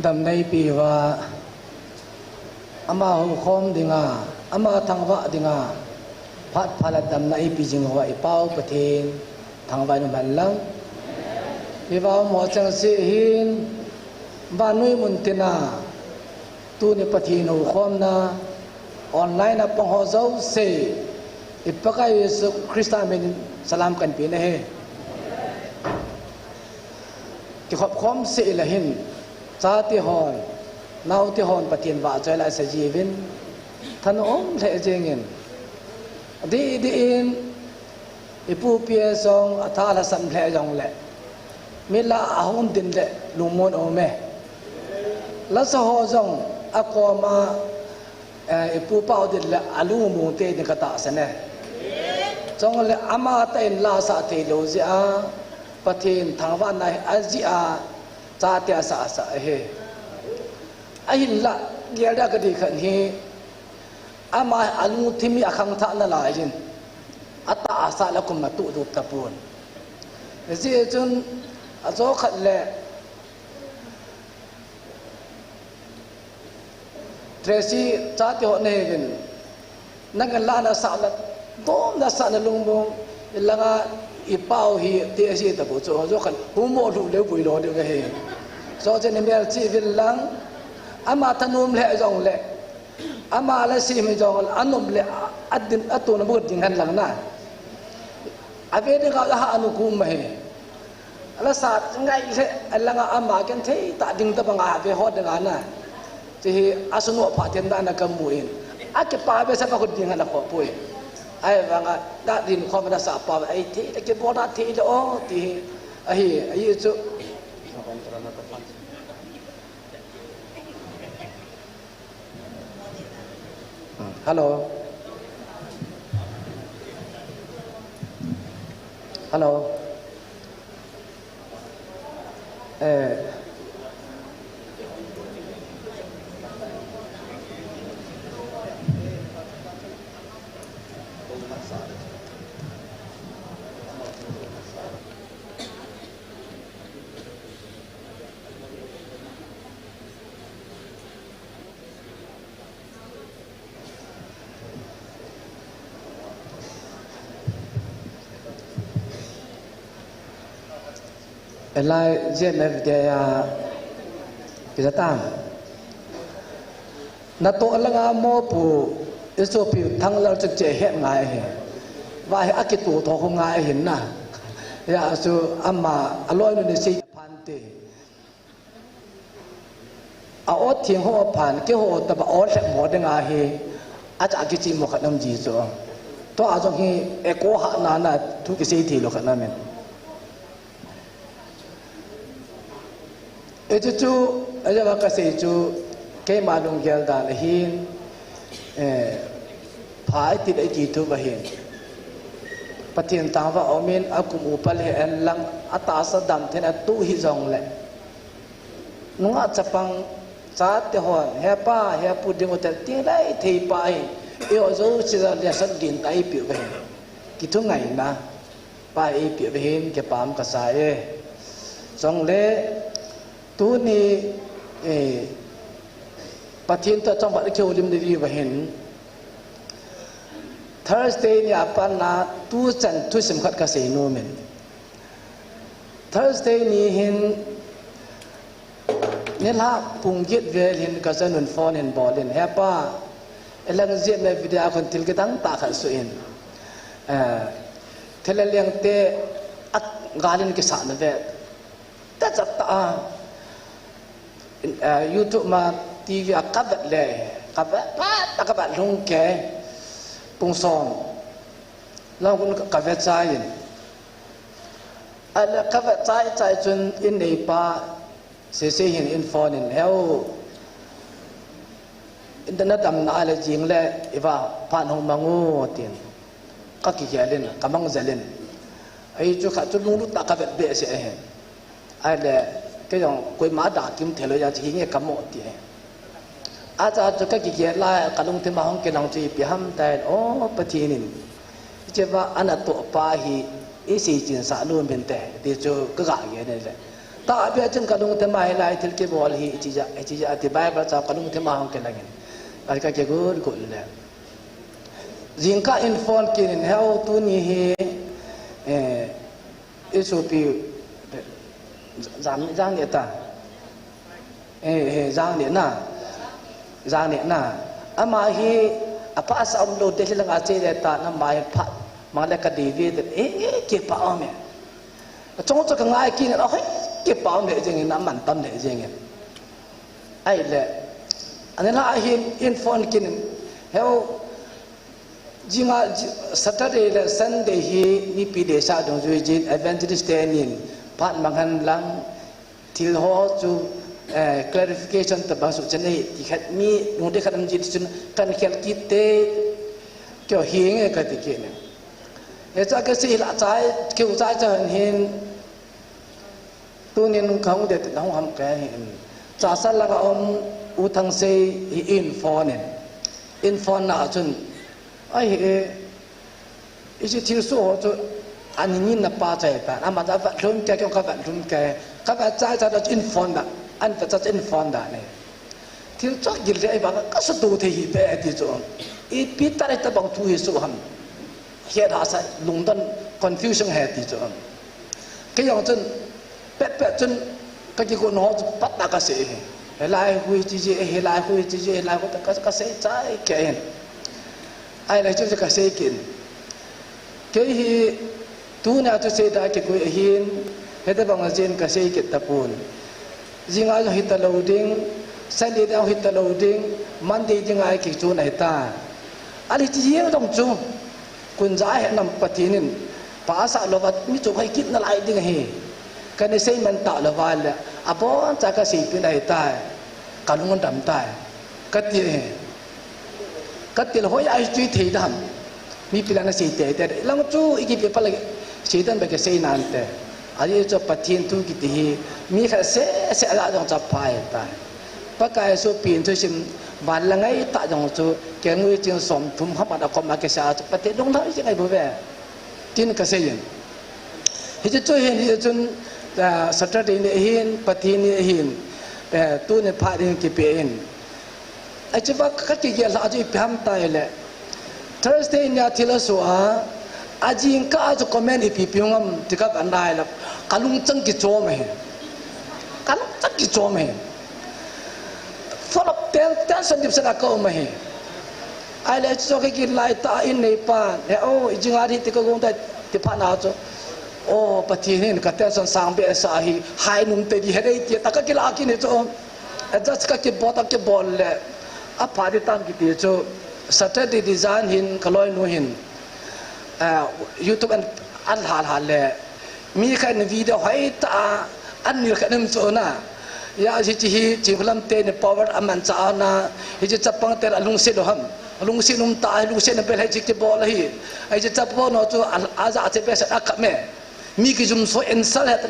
ดำในปีว่าอามาหุคมดิงาอามาทางวะดิงาพัดพลัดดำในปีจิงว่าอีเป้าประเทศทางวันมันลังปีว่าหมอจังสีหินบ้านนุยมุนตินาตูนี่ประเทศหุคมนะออนไลน์นะปังหัวเจ้าเสอีปะกายเยซูคริสต์เป็นสลามกันปีนะเฮที่ขอบคมเสียละหินซาติฮอนนาวติฮอนปะเทียนว่าใจละสจีวินท่านอมเทเจงินดีอินอีผู้เปียซองอัฐาละสัมเพลจงละมิละอาหุมดินละลุมมนโอเมละสะฮอจงอะกอมาอีผู้เป้าดินละอาลูมุงเตนิกตาสนะจงละอามาเตนลาสะเทโลจิอาปะเทนทางวันในอาจิอาจาเตียสาสะเฮไอ้หินละเกียร์ได้ก็ดีขันเฮอามาอันมุทิมีอังท่านละยินอัตตาอาสาละกุมมาตุดุตะปูนเสียจนอาโจขัดแหละเทรซี่จาติหอนเฮกินนักเงินล้านอาสาละโดมนาสาละลุงบงละงาอีเป้าฮีเตียซีตะปูโจโจขันหูโมดูเลี้ยวปุยโลเดียวกันเฮโจเจนเมียชีวิตลังอามาทนุมเละจงเละอามาละซีมิจงอันนุมเละอัดดินอัตุนบุตรดิงันหลังน่ะอาเวดิกาละอนุคุมมาเฮละศาสตร์ไงเละอันละงอามากันเทตัดดิงตะบังอาเวฮอดดิงันน่ะที่อาสนุปะเทนดานะกัมบุอินอาเก็บปาเบสปะกุดดิงันละขอปุยไอ้บางอ่ะดัดดินความมันสาปาไอ้ที่ตะเก็บบอดที่จะโอ้ที่ไอ้จุฮัลโหลฮัลโหลไล่เจ็บในวิทยาพิจารณาณตัวละงามโมปูอิสุพิทั้งเราจะเจเหตุไงว่าให้อากิตูทองไงเห็นนะยาสูอามาอร่อยนุ่นสิพันตีเอาอดทิ้งหัวผ่านเกี่ยวหัวแต่ว่าอดแหลกหมดยังไงอาจจะกิจมุขน้ำจีโซตัวอาจจะฮีเอโกหะนานะทุกสิ่งที่โลกนั้นมันจูอาจจะว่าก็เสียจูแค่มาลงเกลดานหินพายติดไอจีทุบหินปฏิญาว่าอมินอากุมอุปเลนลังอัตตาสดัมเทนตุฮิจงเละนุ่งอาจจะฟังซาเตหอนเฮป้าเฮปูดิงอุตติได้ที่ไปเออจูสิจะเรียกสักดินไตปิวไปกิทุงไงนะไปปิวไปหินเก็บปามกษายจงเละตัวนี้ปฏิญาจังหวัดเชียงรายดีว่าเห็น Thursday เนี่ยปันนาตัวจันทุสมขัดกษโนเมน Thursday นี่เห็นเนี่ยละปุ่งยึดเวลเห็นกษนุนฟอนเห็นบอลเห็นแฮป้าเรื่องเจ็บในวิดีโอคนทิลกิตั้งตาขัดสุอินเทเลเลียงเตอัดกาลินกิสานเวทแต่จับตาYouTube มาทีวีกับแบบเลยกับแบบป้ากับแบบลงแก่ปุ่งซองแล้วคุณกับแบบใจอะไรกับแบบใจจนอินเดียป้าเสียเห็นอินฟอนเฮลอินเทอร์เน็ตทำอะไรจริงเลยอีว่าผ่านห้องมังโง่ตีนก็กี่เดือนกับมังเจริญไอ้จุกจุดนู้นตากับแบบเบสเองไอ้เลยก็ยังคุยมาด่ากิมเทเลยจะทิ้งกับหมดทีอาจารย์จะก็กี่ไล่กระลุงที่มาห้องกินหลังจีบห้ามแต่โอ้ปะทีนินเจ้าว่าอันนั้นตัวป้าฮีอีสีจินสานุนเป็นแต่เดี๋ยวจะก็กะอย่างนี้เลย ท ta bia chen kalung te mai lai thil ke bol hi chi ja ati bible cha kalung te ma hong ke langin ai ka ke gol gol le jingka in phone kin heo tu ni hi isopi giang ne ta giang ne na ama hi apa sa upload de lang ache de ta na mai pha ma le ka david ke pa ame chong cho ka ngai kin a hoi ke pa me jeng na man tam de jeng ai le anela hi in phone kin heo jinga Saturday le Sunday hi ni pi de sa dong ju jin evangelist de nin pat mangan lang til ho chu clarification ta ba su chen nei ti khat mi no de khat am ji chun kan khel ki te kyo hi nge ka ti ke ne e cha ka si la chai kyu chai cha hin tu nin khang de ta ham ka hin cha sa la ga om u thang se in phone na chun ai isi thil so cho ani na pa chai ta ama da va lum ka ka va lum ka va chai cha da in phone da an ta cha in phone da ne thil chok gil re ba ka sa tu the hi pe ti cho I pi ta ta bang tu hi su ham he da sa lung dan confusion he ti cho cái yong chân pet chân cái gì ko no pat ta ka se he lai hui chi he lai hui chi he lai ko ta ka se chai ke ai lại cho cái xe kiện cái hi tu nào cho xe đã cái cuối hin hết tất bằng trên cái xe kiện tập buồn riêng ai cho hít loading Sunday đâu hít loading Monday riêng ai cái chỗ này ta ai chỉ riêng trong chỗ quân giải hẹn nằm bát thiên phá sa lo vật mi chỗ hay kít nó lại đi ngay cái này xe mình tạo là vài là à bố cha cái xe cái này ta cả luôn đầm ta cái tiền cái tiền hỏi ai truy thì đam mi pila na si te lang chu iki pala si dan ba ke sei nan te ari cho pathin tu ki ti mi kha se ala jong chap phai ta pa kai so pin cho sim van la ngai ta jong chu ke ngui ching som thum ha pa ko ma ke sa chu pate dong thai chi ngai bo ve tin ka sei yin hi chu hin hi chun Saturday ni hin pathin ni hin tu ne pha din ki pe in ai chu ba ka ki ge la ju pham tai le Thursday nya thila so a ajing ka chu comment ipi piungam tikap andai la kalung chang ki chom he kalung chang ki chom he full of tension dip sa ka he ai le chu ki lai ta in nei pa he o jinga ri ti ko gong ta ti pha na chu o pati hin ka tension sang be sa hi hai num te di he dei ti ta ka ki la ki ne chu adjust ka ki bol le a pha di tam ki ti chu Saturday design hin kaloi no hin YouTube an hal le mi khan video hai ta an ni khanem chona ya ji chi chinglam te ne power aman cha na hi ji chapang te alung se do ham alung se num ta alung se ne pel hai ji ke bol hi ai ji chapo no chu aza che pe sa ak me mi ki zum so ensal hat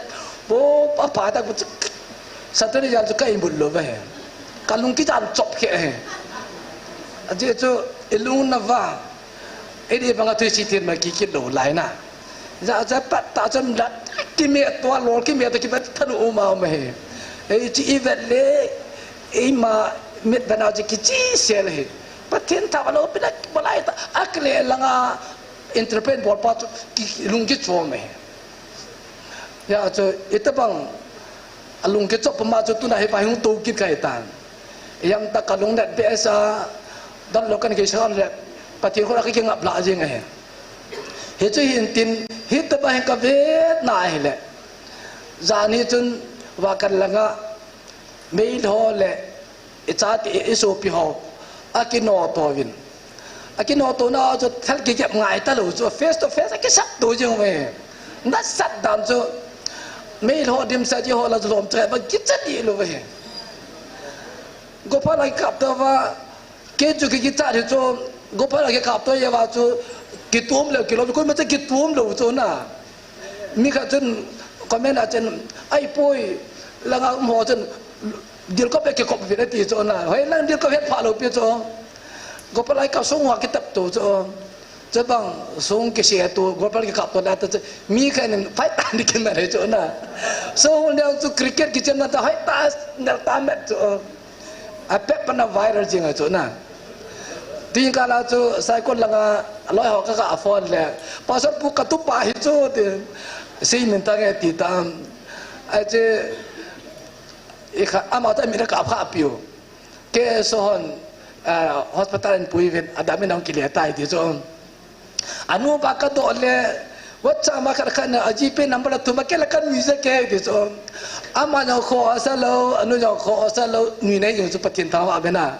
po pa pa ta ku Saturday ya chu kai bul lo ba he kalung ki jam chop ke he aje cho ilung na va edi banga tu si tin ma ki ki do lai na za pat ta cham dat ki me to lo ki me ta ki pat thanu o ma me e chi event le e ma mit bana ji ki chi sel he patin ta lo pina balai ta akle langa interpret bol pat ki lung ki cho me ya cho itabang alung ki chop ma cho tu na he pa hung to ki kai tan yam ta kalung dat be sa dan lo kan ke san le patin ko ra ki ngap la je ngai he chu hin tin hit ta ba ka ve na hi le zani chun wa kan langa mail ho le ichat iso pi ho akino to win akino to na cho thal ki jap ngai ta lo cho face to face ki sat to je me na sat dan cho mail ho dim sa ji ho la lom tre ba ki chat di lo ve go pa lai kap ta wa ke chu ki ta de cho go pa la ke kap to ye wa chu ki tum le ki lo ko ma che ki tum lo cho na mi kha chen comment a chen ai poi la nga mo chen dil ko pe ke ko pe ti cho na hoi lang dil ko het pha lo pe cho go pa lai ka song wa ki tap to cho จะบังส่งกิเสียตัวกบลกิขับตัวนั้นแต่มีใครหนึ่งไฟตาดิกันมาเลยจ้ะนะส่งเดียวจุคริกเก็ตกิจนั้นแต่ไฟตาเดินตามแบบจ้ะอาเป็ดปนไวรัสจริงจ้ะนะทีนี้การจ้ะใส่คนละงาลอยหอกก็ฟอนเลยพอสักปุ๊กกระตุกไปจ้ะที่สิ่งมันตั้งแต่ติดตามไอ้เจ้าอีกอามาแต่มีนักข่าวภาพอยู่แกส่งhospital in Puivin adami nang kileta iti so anu baka do le whatsa makarakan ajipe number tu makelakan visa ke iti so ama no kho asalo anu no kho asalo ni nei yung patin taw abena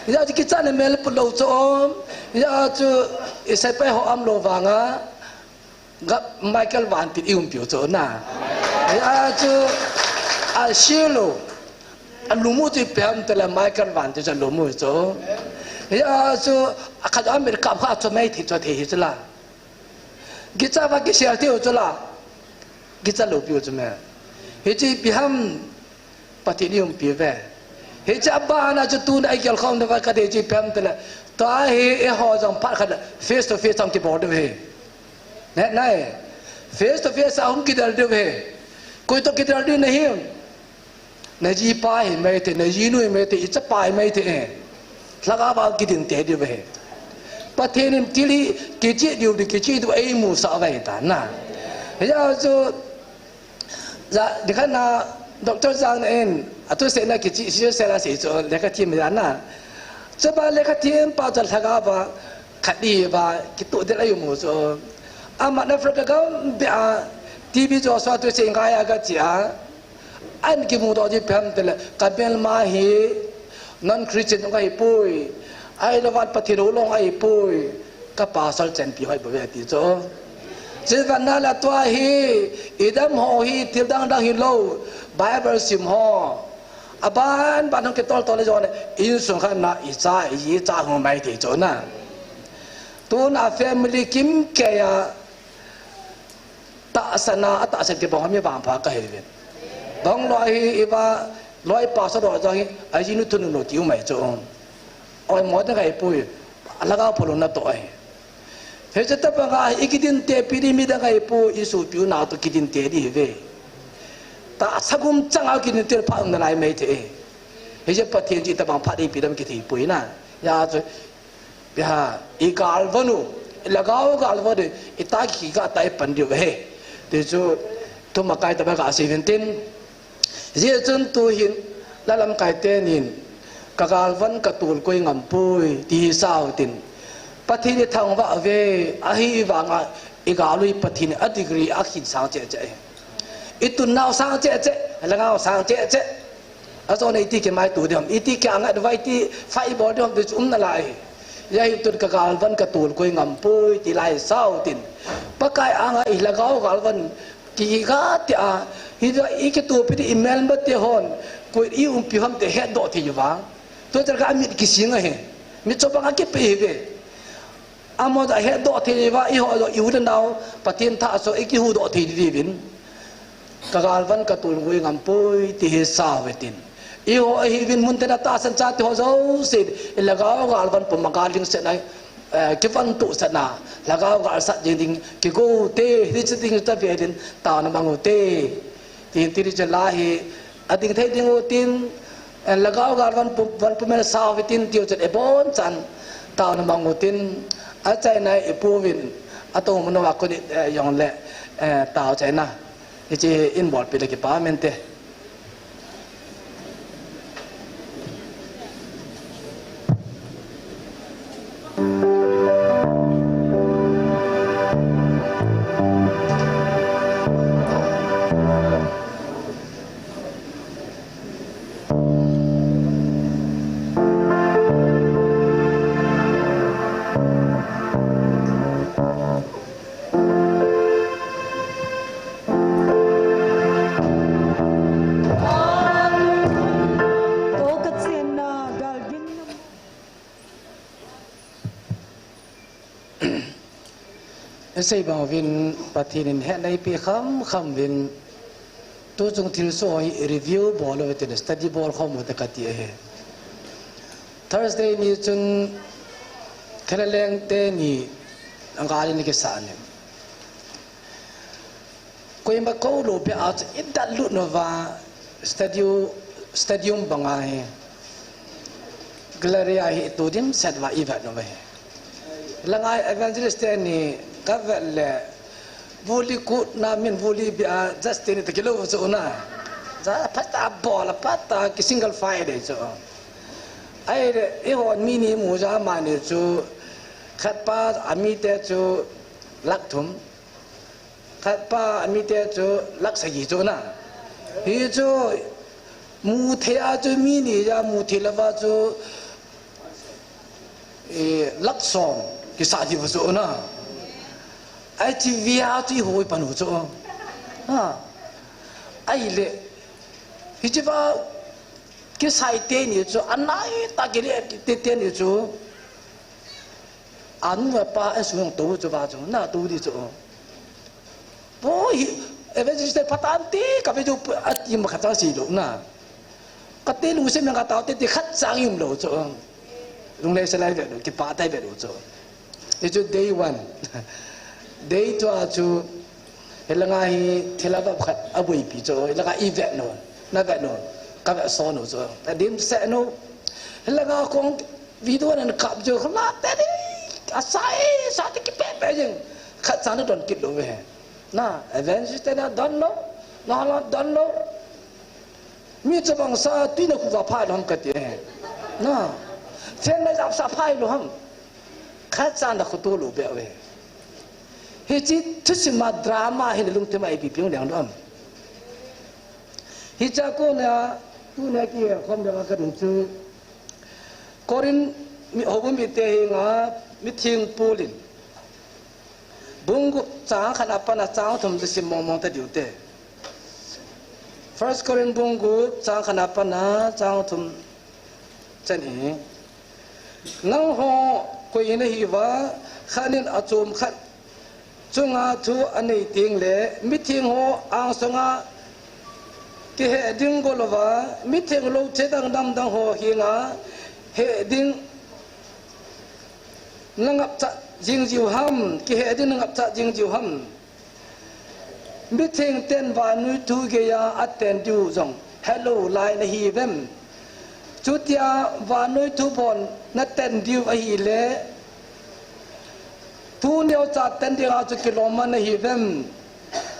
ya ji kitsa ne mel pulo so ya chu isai pe ho am lo wanga ga Michael Van tit ium piu so na ya chu a shilo lumu tu pem tela Michael Van tu jan lumu so ya so akad Amerika kha to mai thi to thi chla gicha va ki share thi chla gicha lo piu chme he chi biham patinium pi ve he cha ba na chu tu na ai kel khom na va ka de chi pem tela ta he e ho jong phat kha face to face tong ki bod ve ne nai face to face hum ki dal de ve koi to ki dal de nahiนายจีป้ายไม่เถนายจีนุ่ยไม่เถอิจป้ายไม่เถลักอาบากิดินเตดิเวประเทศนี้ที่ลีกิจเดียวดิกิจตัวเอมูสาวไอ้ตานะเฮ้ยจู่จะเด็กน่ะด็อกเตอร์จางเองอัตุเสนากิจสิ่งเสนาสิ่งจู่เล็กทีมไม่ได้นะจะไปเล็กทีมป้าจะลักอาบาขัดดีบากิตัวเด็กอายุมูจู่อามาในฟริกาก็เบียทีวีจอสวาตัวเสียงกายก็จีอาอันกิมูดอจิเพมเตลกับเบลมาฮีนอนคริสเตียนก็ไอ้ปุยไอ้ละวัดปฏิรูปลงไอ้ปุยก็ป่าสลเจนปีให้บริเวณที่โจจีวันนั้นละตัวฮีอีดำหอฮีทิลดังฮีโลไบเบิลซิมหออาบ้านน้องเกตอลเลยจอนอินสุขันนะอีจ้าหัวไม่ที่โจนะตัวน่ะแฟมิลี่คิมเกียตาสนาตาเสกที่บอกว่ามีบางพาก็เห็นบางลอยอีว่าลอยป่าสะดอกจังไอ้จีนุตุนโนจิวไม่จงไอ้หมอตั้งไอ้ปุยแล้วก็พลุนนัดตัวไอ้เฮ้ยจะตั้งปังอีกิดินเตปีดีมีตั้งไอ้ปุยอิสุปิวนาตุกิดินเตดีเว้แต่สักกุมจังเอากิดินเตพังนั่นไอ้ไม่เถเฮ้ยจะปะเทียนจีตั้งปังพัดอีปีดำกิทีปุยนะยาจะไปหาอีกาลวนูแล้วก็กาลวนูอีตาขี้ก็ตายปันเดียวเว้เดี๋ยวจะทุ่มมาไกลแต่ไปกับ17เจ้าจนตัวหินแล้วลำไก่เต้นินกะกาลวันกระตูนกุยงำปุยตีสาวตินปะทีนี่ทางว่าเวอหิวางอีกาลุยปะทีนี่อดีกรีอักหินสางเจ๊เจ๊อีตุนนาวสางเจ๊เจ๊แล้วเอาสางเจ๊เจ๊อาจารย์อีที่เกี่ยไม้ตัวเดียวอีที่เกี่ยงไว้ที่ไฟบอลเดียวจะอุ้มนั่นแหละยายตุนกะกาลวันกระตูนกุยงำปุยตีลายสาวตินปะไก่อ่างอีแล้วเอากาลวันกี่กาติอาฮิตอีกตัวเป็นอีเมลมาเตะฮอนกูอีอุ้มพิมพ์เตะเฮดดอที่อยู่ว่างตัวจะการมีกี่สิ่งเหรอมีจบงานเก็บไปเหรออามาจะเฮดดอที่อยู่ว่าอีหัวจะอยู่ที่nàoปฏิญท่าโซอีกหูดอที่ดีวินกะการวันกระตุ้นกุยงำปุยที่เฮสาวตินอีหัวอีวินมุนเตน่าตาสันจัดที่หัวเจ้าสิแล้วก็กาลวันปุ่มการลิงเสร็จไหนกิฟันตุสนาแล้วก็กาสัตจริงๆกิโกเตที่จะดิ้งจะเวียดินตาวน้ำมังเตที่จะลาฮีอดิ้งเทดิ้งตินแล้วก็กาวันปุ่มสาวตินที่จะเอบอนจันตาวน้ำมังตินอาจารย์นายปูวินอาตมันว่าคนยองเล่ตาวใจนะที่จะอินบอร์ดไปเลยกี่ป้าเมนเตใช่บางวินปฏิทินเห็นในปีคำวินตัวจงทิลโซ่รีวิวบอลเลยเป็นสตัดดี้บอลข้อมูลตะกัดเอง Thursday นี้จนแค่แรงเตนี่ ang kali ni kisane ko yung ko lo be out idat lu nova stadium bangai Gloria hi tu dim set wa ivat no be langai evangelist ni kavel voli ku na min voli bi just ni te kilo so na za pata bola pata ki single fire de so ai de e hon mini mu za ma ni chu khat pa ami te chu lak thum khat pa ami te chu lak sa yi chu na hi chu mu the a chu mini ya mu the la ba chu e lak som ki sa ji bu so na ai chi via chi hoi pan ho chu ha ai le hi chi ba cái sai tên như chỗ anh nói ta cái này tên như chỗ anh và ba anh xuống tù chỗ ba chỗ na tù đi chỗ bố bây giờ phát tan tí cái bây giờ anh mà khát sao gì luôn na cái tên lúc xem là cái tao tên khát sang dùng đồ chỗ lúc này sẽ lại về cái ba tay về đồ chỗ cái chỗ day one day two chỗ là ngay thì là cái khát ở buổi bị chỗ là cái event rồi na vậy rồi các bạn so nữa rồi, điểm sẽ nó, là cái con video này cặp rồi không lát thế đi, sai thì cái bé chứ, khách sạn nó toàn kịp đồ về, na, event thế là đón nó là đón nó, mi cho bằng sa tuy nó cũng vào phai lắm cái gì, na, fan này vào sa phai lắm, khách sạn là không tôi lù bẹo về, hết chỉ chút xíu mà drama hay là lung thế mà bị biến dạng đó, hết cha cô nè tu này kia không được cái đồng chí Corin mi hobum mi te nga mi thing pulin bungu cha khan apana cha thum de sim mong ta diu te first Corin bungu cha khan apana cha thum chani nang ho ko ina hi wa khanin achum khat chunga thu anei ting le mi thing ho ang songa cái hệ đinh gọi là vả mít thèn lâu chế đang hồ hiền á hệ đinh năng ngập chặt riêng diều hầm cái hệ đinh năng ngập chặt riêng diều hầm mít thèn tên và nuôi thu cái ya at tên diều rong hello lại là hi vem chút ya và nuôi thu bon na tên diều ở hi lệ thu nêu chặt tên diều cho cái lom na hi vem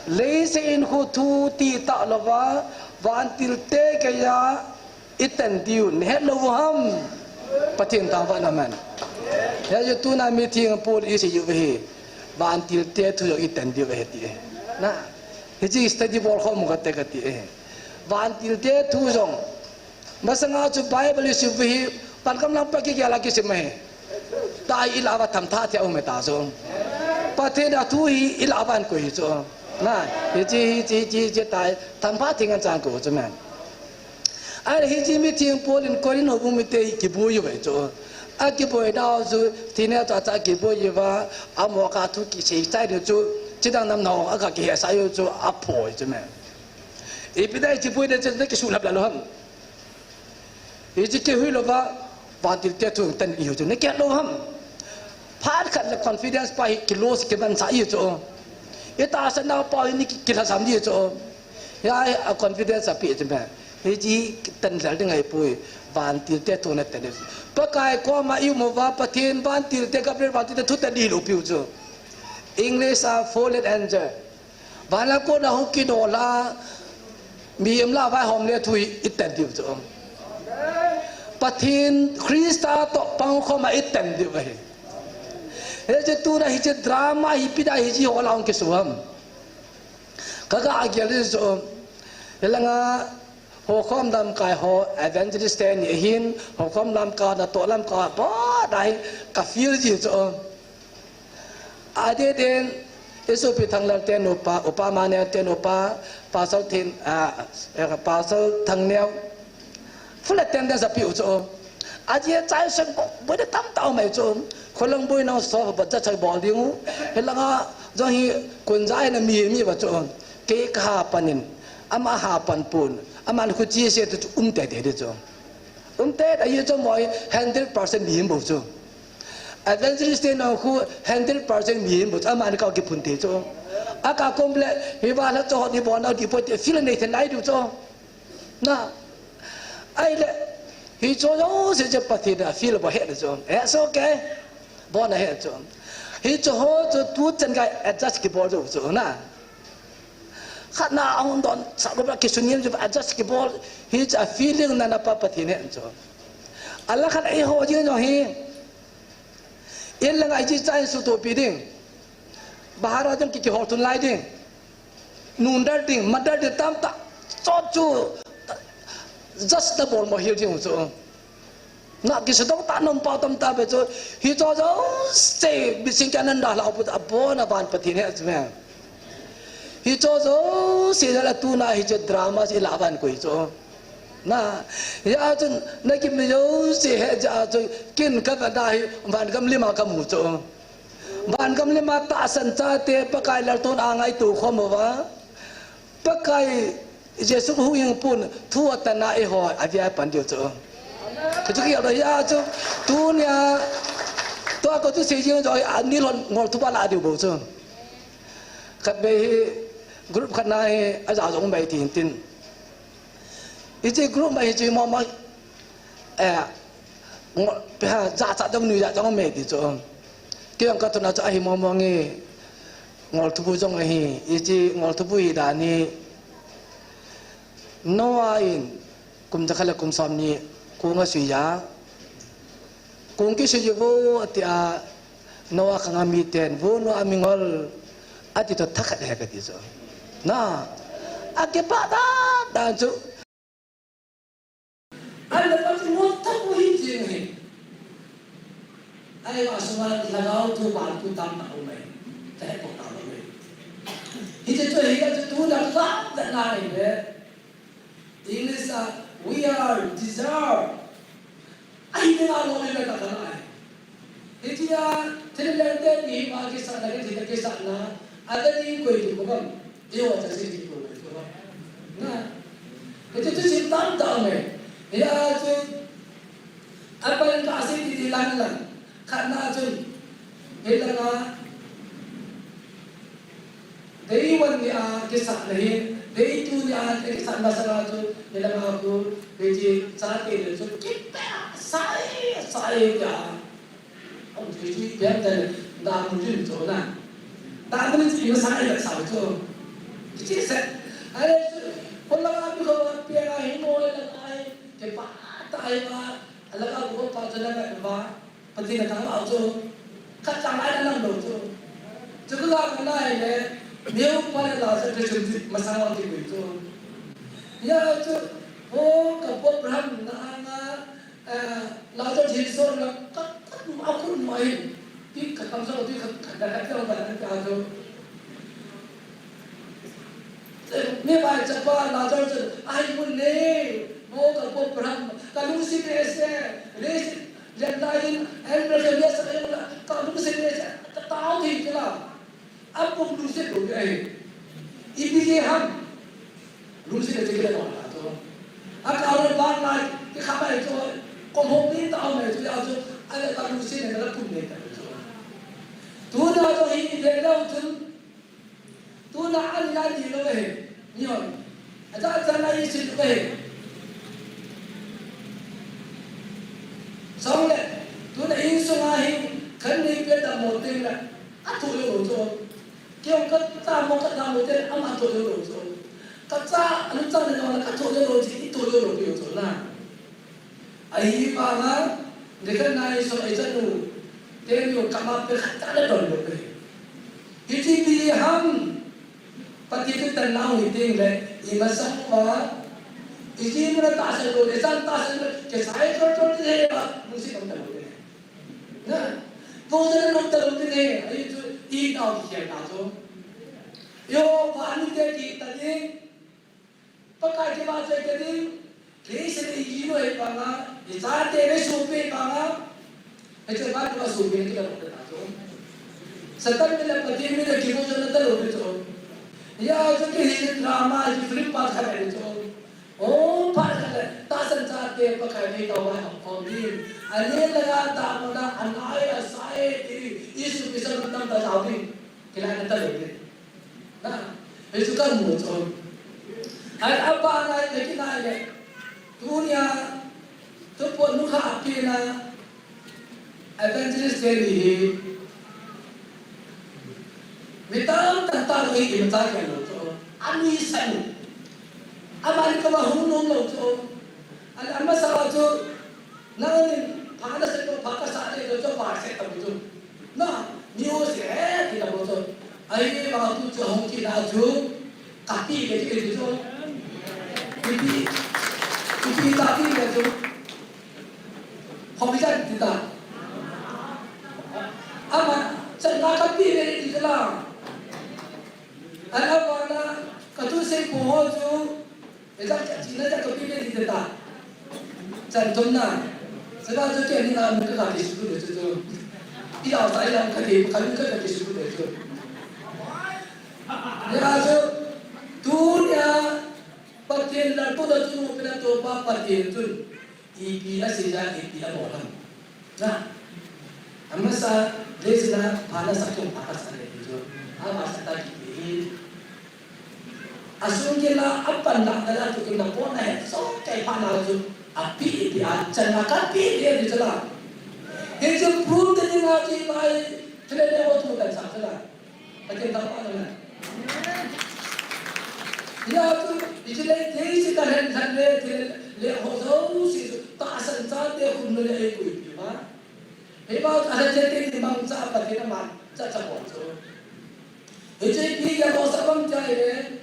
lấy sẽ in khu thu ti tạ là vả van til te kaya iten diu ne lo ham patin ta va naman ya yo tu na meeting pol isi yu ve van til te thu yo iten diu ve ti na he ji study bol khom ga te ga ti van til te thu jong masanga chu bible isi ve pan kam lam pa ki ya la ki se me tai ilawa tham tha te o me ta jong patin da thu hi ilawan ko hi cho na hi tai tham pha thing an chang ko cho man ai hi ji mi thing polin korin ho bu mi te ki bu yu vậy cho a ki boy dao zu thi ne cha ki bu yu wa a mo ka thu ki sei chai de chu chi dang nam no a ka ki sa yu chu a pho cho man e pi dai chi bu de chen ki su lap la lo ham e ji ki hui lo ba van til te thu tan yu chu ne ke lo ham phat khat la confidence pa hi ki los ki ban sa yu cho ita sa na pa ni kila sam di cho ya a confidence api chme he ji tan sal ding ai pui van til te to na te pa kai ko ma yu mo va pathin van til te kapre van til thu ta di lo piu cho English a fallen angel van la ko na hu ki do la mi em la vai hom le thui iten diu cho pathin Krista to pang ko ma iten diu ai हे जे तू ना हिचे ड्रामा ही पिदा हिची होला उनके सुहम kaga agyal zo elanga ho khom dam kai ho evangelist ni hin ho khom lam ka na to lam ka ba dai ka feel ji zo ade den eso pi thang lam ten opa ma ne ten opa pa sau tin pa sau thang neo phula ten da sa pi zo aje chai sen ko bo de tam tao mai zo kholang boi na so ba cha chai bol ding helanga zo hi kun jai na mi ba zo ke ka panin ama ha pan pun aman khu chi se tu te de zo te da ye zo moi 100% mi bo zo evangelist na khu 100% mi bu ama ni ka ki phun te cho aka komple hi ba la cho ni bon di po te feel nei then ai du cho na ai le hi cho yo se je pati da feel ba he cho so okay bon na he cho hi cho ho cho tu chen ga adjust ki bo cho na khát na ông đón sao có cái suy nghĩ cho adjust cái ball hi a feeling na pa pati ne cho Allah khát ai ho je no hi yên là ngày chỉ chạy số tổ bị đinh bahar aja kiki hortun lai ding nundar ding madar de tam ta cho chu just the ball mo hiểu chứ không na kisi dong ta nom pa tam ta be cho hi cho stay bị sinh cái nanda là bút abo na ban pati ne achme hi cho se la tu na hi che drama se la ban koi cho na ya chun na kim yo se he ja cho kin ka da hi ban kam lima ka mu cho ban kam lima ta san cha te pakai lar ton angai tu khom wa pakai jesu hu yang pun thu ta na e ho avia pan dio cho cái chú kia rồi ya cho tu nya to ko tu se jing rồi ani lon ngol tu ba la dio bo cho khat be group khat nai a ja jong bai tin tin ichi group mai chi mo ma ngol pe ha ja cha dong nu ja jong me ti cho cái ông cái cho ai mong mong nghe ngồi thu bùi trong này ichi ngồi thu bùi đã ni Noah in kum jakhala kum samni kunga suya kung ki suya vô ti a Noah kang ami ten vô no amingol ati to thakat he ka ti so na ake pa da chu ala pa mo ta ko hi ji ni ai wa suma lagao tu ban tu tam na mai te ko ta mai hi je to hi ga tu la la na ne English we are deserve ai ne ga lo le ka ta na hi ji ya te le te ni ma ki sa na ke sa na adani ko ti ko ba yo ta si ti ko ba na ke tu si tam ta mai ya tu apa yang kasih di lan karena tu helanga dari wan dia kisah nahi dari tu dia kisah masalah tu helanga tu beji saat itu tu kita saya dia ông beji dia dan dah mungkin tu na dah mungkin ini saya dah tahu tu jadi saya ada kalau kami kalau piara himo lagi cepat tak ada lagi aku pasal lagi apa penting nak tahu tu, kat jangan ada nang tu. Juga kena ini, dia pada lazat terjadi masalah di itu. Ya tu, oh kapok berham nana, lazat jisor nak kat aku main, di kat kamsa tu kat dah kat orang kat kat tu. Ni baik cepat lazat tu, ay pun ni, oh kapok berham, kalau si biasa, resi dan lain mereka biasa kalau saya tahu tidak lah apa berusaha dulu ini ham berusaha jadi orang tu akan orang baru naik ke khabar itu komhom ni tahu itu ada kalau berusaha adalah pun ni tu dah tu ini dia tu nak alih di luar ni ada lain situ xong rồi tôi đã in xuống ai khấn đi biết là một tên là ắt thổi rồi rồi kêu cất ta một cất ta một tên âm ắt thổi rồi rồi cất ta anh ta này là cất thổi rồi thì ít thổi rồi là ấy mà là để cái này xong ấy chân đủ tên nhiều cảm ơn cái khát đã đòn được rồi cái gì bị ham bắt cái tên nào thì tên này thì mà sống mà इसी में तासे लो ऐसा तासे में के सारे कर दे मुझे कम तक होते हैं ना वो जरा लोग तक होते हैं ये जो तीन नाव किया था जो यो पानी के की तले पक्का के बाद से कभी लेस ने ये है पाना ये सारे में सोपे पाना ऐसे बात का सोपे के लगता था जो सत्तर में लग पति में की वो जो नतर होते जो या जो कि ड्रामा फिल्म पास कर रहे जो Oh, para tasan sa te pa kai nei to wa hom din ani la da mo na anai asai ti isu bisa tam ta sau din kila na ta le na isu kan mo cho ai apa nai le kinai le dunia tu pun nu kha ki na evangelist ke li mitam ta ta lo i ta ka lo cho ani san amari ka ba hu no lo cho al amma sa cho na ni phana se to phaka sa le cho pa se ta bu na niu se ki ta bu cho ai ba tu cho hong ki na ju ka pi ke ke cho ki ta pi ke cho hong bi jan ti ta ama chân na ka pi le ti la ana ba na ka tu se ko ho ju Eza cina eza kepilih di depan, jantung na, sebab tu dia ni nak muka kaki suku dia tu, tidak saya yang kaki kami muka kaki suku dia tu. Dia tu dunia pakai lalu tu tu pada tu apa pakai tu, ipi lah saja ipi lah orang. Nah, amasa lesna panas sakit panas ada itu, amasa tak ipi. Asung kila apa nak dalam tu kena pun eh so kayak mana tu api dia cina kapi dia di sana. Itu pun tadi ngaji mai terlebih waktu dan sana. Macam apa namanya? Ya tu istilah ini sih kan sampai le hozo sih tak asal dia pun le ikut cuma. Hebat ada jadi di bangsa apa kita mah cacat bocor. Itu dia yang osabam cahaya.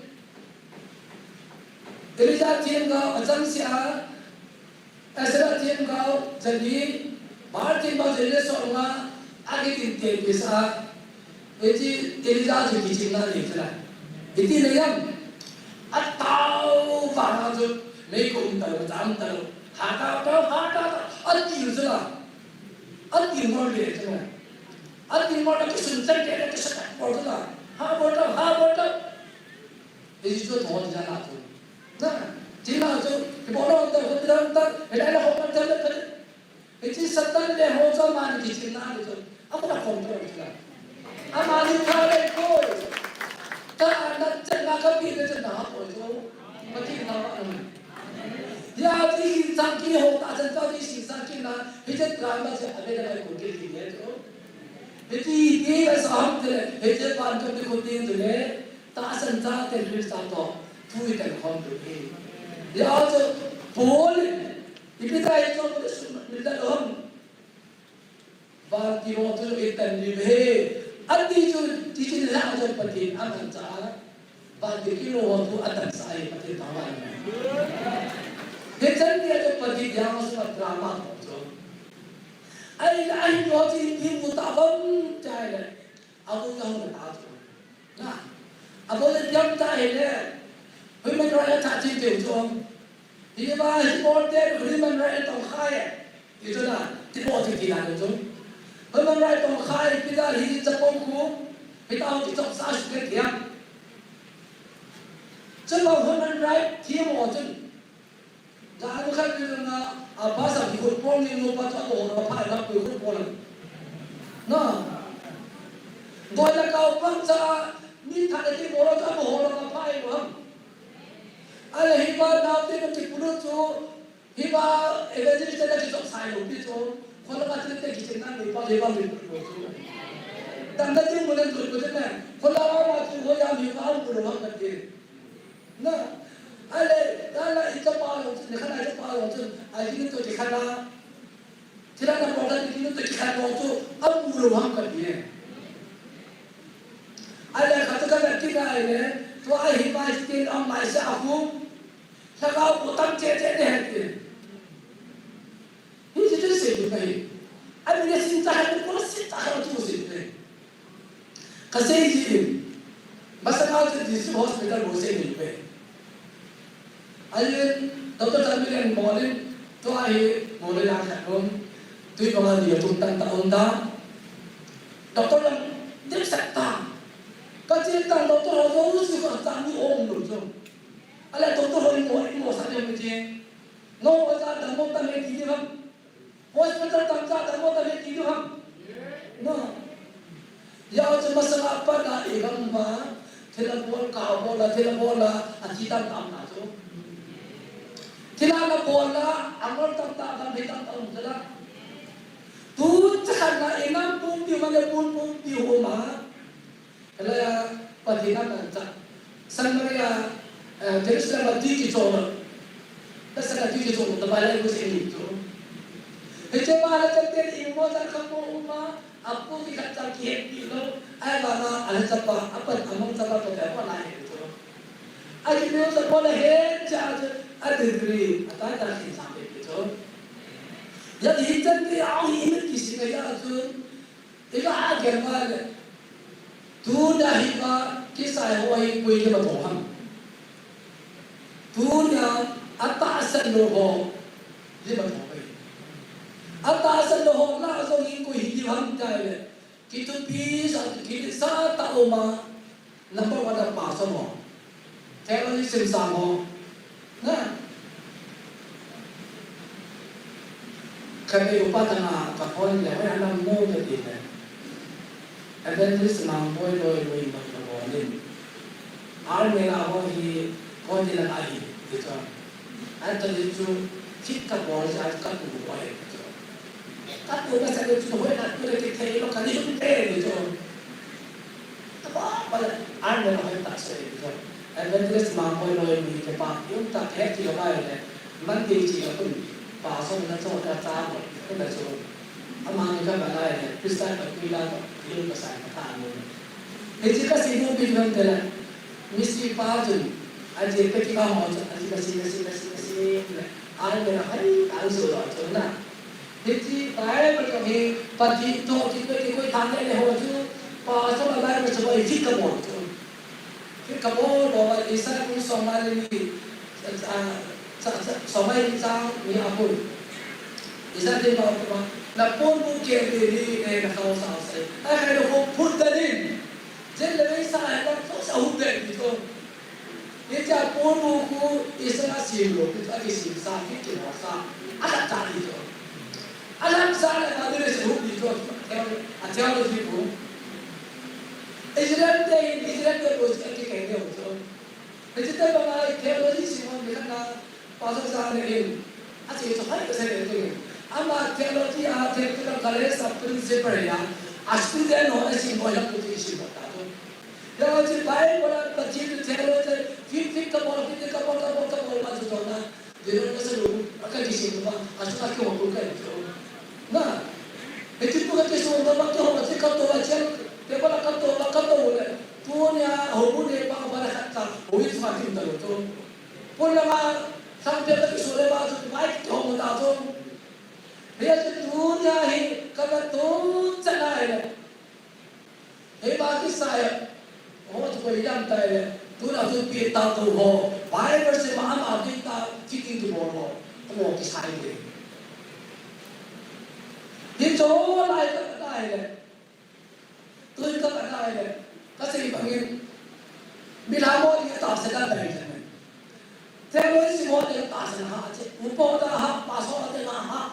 Elisa team kau ajang siapa, Ezra team kau jadi, Bar team kau jadi seorang agi tim bisa, jadi Elisa jadi cina ni cina, itu niam, atau mana tu, mereka tahu, jam tahu, hata, adi cina, adi mor dia cina, adi mor tu sunset dia tu sekat mor tu lah, ha mor tu, itu tu thon jana tu. Nah, Cina tu, kebodohan tu, kebodohan tu, ada orang jalan tu, itu setan dia hoja mana di Cina tu, aku nak kontrol Cina, amani kare kau, tak ada Cina kami tu Cina apa tu, macam mana? Ya, di sangki ho, tak sentuh di sangki na, itu drama tu ada dalam kutil dia tu, itu dia saham tu, itu panjang di kutil tu le, tak sentuh terus satu. Tui dan kondu ini. Dia tu boleh. Ibu saya itu kita dong. Bagi waktu itu lebih. Adi tu di sini lah tu penting aman cara. Bagi kilo waktu atas saya penting tawan. Dia dia tu penting yang masuk drama tu. Ai waktu ini mutabam cahaya. Aku tahu nak tahu. Nah, aku jam cahaya. Human rights tak cinta tu, dia bahas border human rights tak kaya, itu lah, tidak boleh kita tu. Human rights tak kaya kita hidup sepuluh, kita harus cakap sahih dia. Sebab human rights dia macam, jangan kan kita na apa sah ikut pon ni lupa tu orang apa nak ikut pon. Nah, boleh kau bangsa ni tak ada orang apa orang apa itu. Ada hiba nanti nanti pulut tu, hiba evangelis kita kita saya lebih tu, kalau macam kita kita nak hiba lebih tu. Dan nanti mula tu macam mana? Kalau orang macam orang hiba pulut orang kerja. Nah, ada itu palu, ni kan ada palu tu, ada ini tu dikana, tidak ada produk ini tu dikana tu, apa pulut orang kerja. Ada kata-kata kita ini, tu ada hiba itu orang Malaysia aku. Kalau utang cecek ni hati, ini jadi sebab ni. Abi dia cinta hati, kalau cinta hati tu sebab. Kasih ini, masa kau tu di hospital boleh ni. Ayat doktor Tamil yang boleh, tu ayat boleh yang kat tu orang dia tuntang tahun dah. Doktor yang dia sakta, kau cerita doktor orang tu suka tangguh om tu. Alah doktor orang mau saja macam ngô ở ra đầm mông tâm hệ kỹ không hospital tam ra đầm mông tâm hệ kỹ không no giờ chúng ta sẽ làm phát đại igam mà thế là bol là anh chỉ tam tam nào chứ thế là bol là anh nói tam tam tam hay tam tam thế là tu chắc là enam pun tiêu mà pun tiêu mà là phần thì năm là chắc sang đây là thế sẽ là đi chỗ mà nó sẽ là đi chỗ mà bài lại có sẽ đi chỗ thế chứ mà là chắc tiền yêu mà chắc không có mà aku tidak terkiat itu ayah ana cepat apa among cepat tu apa lain itu ayah dia cepat he charge ada degree atau ada sih sampai itu jadi jadi awak ini kisi kaya tu itu agar mana tu dah hiba kisah awak ini kau ini betul tu nya atas loho dia betul atas loho lah so ini kau ini ham cai kita bisa kita sa tahu ma number one dah pas semua teknologi sensor nah kami upah tengah kapal lepas alam mau jadi ni ada tu senang boy macam ni armela awak ini kau jadi lagi gitu ada tu kita boleh jadi kat tu boy các cô ta sẽ được chủ hội là tôi đây thấy nó cái gì tệ rồi apa là anh mới nói ta sẽ rồi Adventist mà mỗi người mình cái bạn chúng ta hết thì cái này mình đi chỉ là cũng bảo xong nó cho ta trả rồi cái là rồi mà người ta bảo này Christian phải quy là yêu cái sai cái thằng luôn thế chỉ có gì cũng biết vấn đề là mystery passion anh chỉ cái gì mà anh chỉ cái gì anh mới nói anh sửa rồi chỗ nào thế thì cái mà cái phần thì cho cái thằng này hồi chứ và cho là lại mà cho cái thích cái bộ cái cặp bộ đó là isa cũng xong lại đi xong lại sang mi apun isa thì bảo mà là bốn bộ kia đi này là sao sao vậy ai cái đó phun tên đi thế là cái sai nó không sao hút được gì thôi thế cha bốn bộ của isa là xỉu rồi cái xỉu sang cái kiểu sang ăn chả đi rồi alam sana madure se hub di jot athialo di ko Israel de roz ke kehte ho to jitne bana theology simon likhna pastor sahab ne achi to hai kaise kehte हैं amma theology a theology kale सब principle ya asli de no ऐसी बोला कुछ इसी बता दो या जी बाइबल बोला बच्चे theology फिर का बोला बात जो ना दिनों में से लोग अगर किसी को अच्छा क्यों हो गया nah itu bukan kesulitan bapa tu macam kata macam dia pun kata boleh punya hubungan dia bapa pada kata boleh semakin teruk tu punya mah sampai ke kesulitan bapa tu baik tu orang tahu dia tu dunia ni kata tu cakap ni bagi saya orang tu yang tahu tu nak tu pilih tahu tu ho baik bersama amat kita fikir tu boleh tu kisah ini đi chỗ lại các đại này tôi các đại này các sĩ bằng nhiên bị làm mọi người tạo sẽ ra đại này theo tôi sĩ mọi người tạo sẽ hạ chết một bộ đã hạ bà số là hạ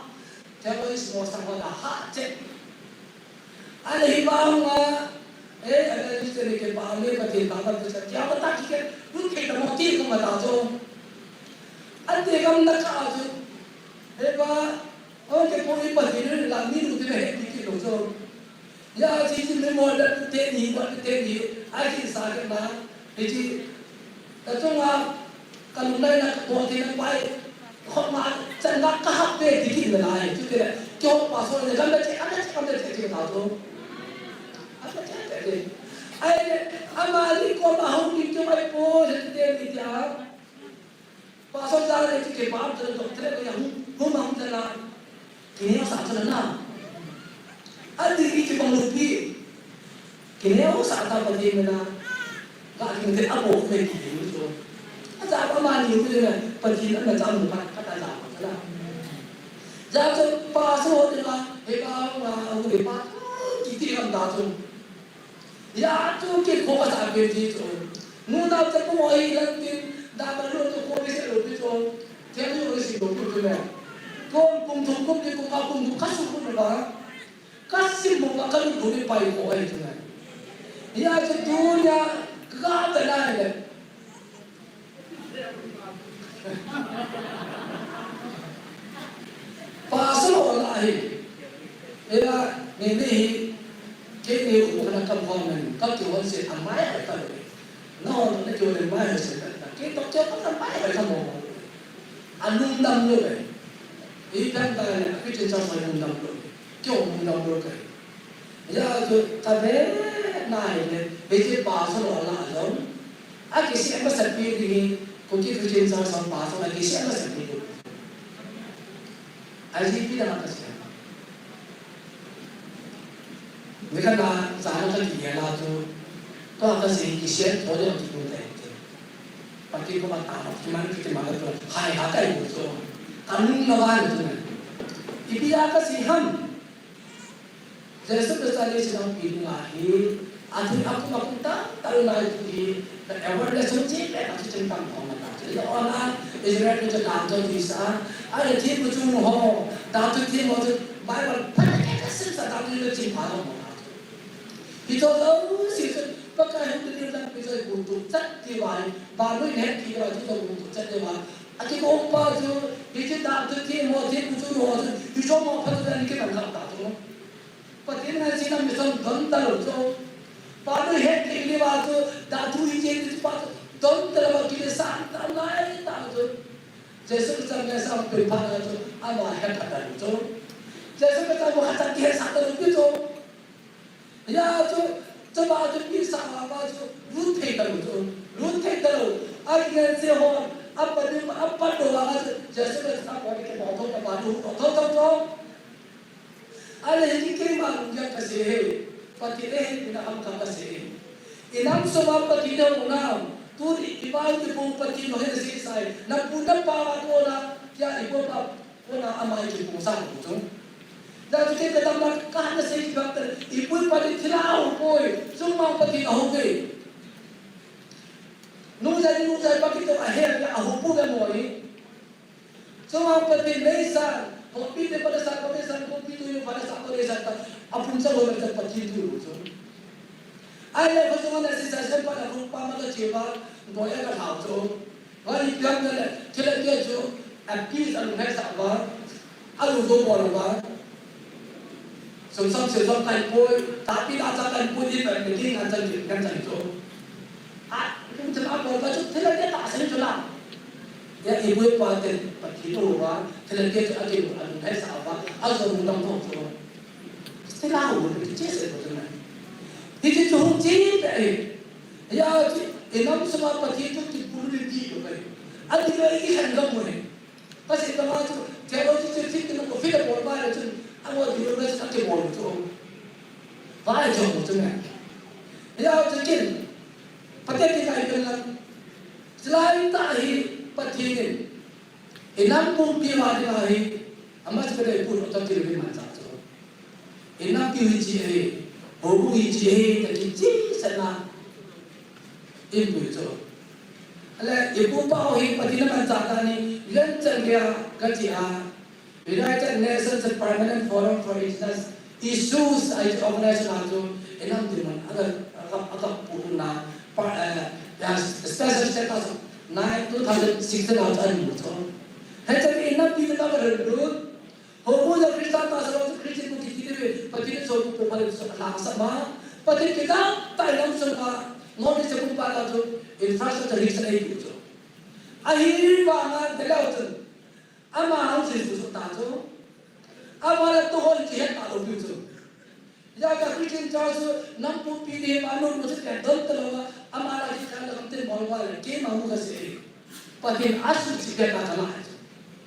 theo tôi sĩ mọi người là hạ chết anh hy vọng là anh ấy sẽ được cái bảo liên và tiền bảo là tôi sẽ kéo cái tác cái lúc khi là một tí không mà tạo cho anh thì không đã trả chứ thế và cái cô ấy bật cái nó làm như thế này thì cái đồ rồi, giờ chỉ mình mua được tiền gì, ai thì sao cái mà, thì chỉ, tại trong mà cái lúc này là bộ thì nó quay, họ mà chân nó cả hấp về thì cái này chứ cái này, cho bà số này làm được anh cái nào thôi, anh cái gì, anh mà đi qua bà không đi cho mày po thì tiền gì chả, bà số ra đây cái bà cho nó thế cái không mà không thể làm kini yang saat terkenal, ada di Jepang Lupi, kini yang saat apa dia mana, tak kini apa mereka itu, ada apa mani itu dia, pergi nak jamu kata jamu, lah, jadi pasal dia lah, hebat hebat, kita kan tahu, ya tu kita kau tak berjiji tu, mula tu kau hilang tu, dah baru tu kau bisa lupa tu, jangan lupa si doktor tu tuh kau kum di kum aku kum kasu kum lebar kasih muka kalau dulu pai kau itu tuh ya dunia kagak ada deh pasal orang lain ya ini kini bukan kampung kau jual sih amai apa tu no nó jual amai sih kita jual kan amai apa kamu anum dam lu kan ini kan kita cerita soal anum dam lu kau anum dam lu kan ya tu tapi naik ni betul pasal orang lain aku sih apa sepi ini kau kita cerita soal pasal aku sih apa sepi tu aji tidak ada sih mereka nak zaman tu dia lah tu ada sih kisah tu yang kita buat itu pakai kau mata cuma kita malah tu hai ada itu tu kanun lawan tu ini apa sih ham जैसे प्रसाद ये सिद्धांत पीने आए आधुनिक आपको मालूम तारू ना ये अवार्ड सोचे ले अच्छी चिंता करना चाहिए और ना इज़राइल में जो दांतों की सा अरे ठीक बच्चों हो दांतों की मौजूद बाइबल पढ़ने के सिर्फ दांतों की चिंता करना itu tahu sih pakai untuk dia nak bisa untuk cat diwai baru ini kita itu untuk cat diwai akhir kompa tu dia tak tu mau dia tu itu mau apa tu dan kita nak tak tu pasti nak sih nak misal dontar tu baru ini kita tu dah tu ini itu pas dontar baru kita santai naik tak tu जैसे कि जब मैं सब पेपर तो अब आया करता हूँ तो जैसे कि जब वो खाता है साथ में तो या तो बात की साहब जो रूट थे करो अगले से हो अब पढ़ो आवाज जैसे कि सब पढ़ के बहुत का बात हो तो अरे ये क्या मालूम क्या कैसे है पति है बिना हम का कैसे है इनाम सब पति ने होना तू इबादत को पति नो है से साइ ना पुटा पावा को ना क्या इबो का को ना अमाई की पोसा को dah kita dalam kahana saya kata ibu pada tilau boy semua pergi ahoge nuzai bagi tu akhir ya ahopu dan boy semua pergi nesa kopi daripada saat kopi tu yang pada saat apun saya boleh pergi dulu so ayah semua nasi saya pada rupa mata cewa boy agak tahu so hari bilang dia dia jo apis anu nesa apa alu do bola sumsam sumsam kan boy tapi tak akan boy di pergi dengan itu itu macam apa macam tidak dia tak seni jualan ya ibu paten pergi tu orang tidak dia tu aja ada apa asal undang tu setelah itu cecah betul kan itu tu cecah ya enam semua pergi tu dipuluh lebih tu kan ada lagi hendak boleh pasti kalau tu kalau tu cecah tu nak fikir boleh tu awak di luar sana tu boleh tu, baik je betul kan? Ya mungkin, pada kita ibarat selain tahi patihin, enam pun piawai tahi, amat sebenarnya pun otak kita lebih macam tu. Enam piawai, baru hiji, tapi ciri sana ibu tu. Alah ibu pakai patihin macam ni, lencang dia kerja. United Nations Permanent Forum for Indigenous Issues Organization itu enam diman agar punna special status 2016 ada itu. Hanya enam di kita berdua. Homo dan Kristen pasal itu Kristen itu kita pakai soal populer soal sama. Pakai kita tak enam soal non disebut pada itu infrastruktur riset itu. Akhir banget terlalu ama harus itu tahu, ama itu hal yang tahu itu. Jika Kristen jauh nampu pilih manur mesti kedal terlalu, ama lagi kalau kita mahu ke mahu kasih, pakai asu cikgu katalah.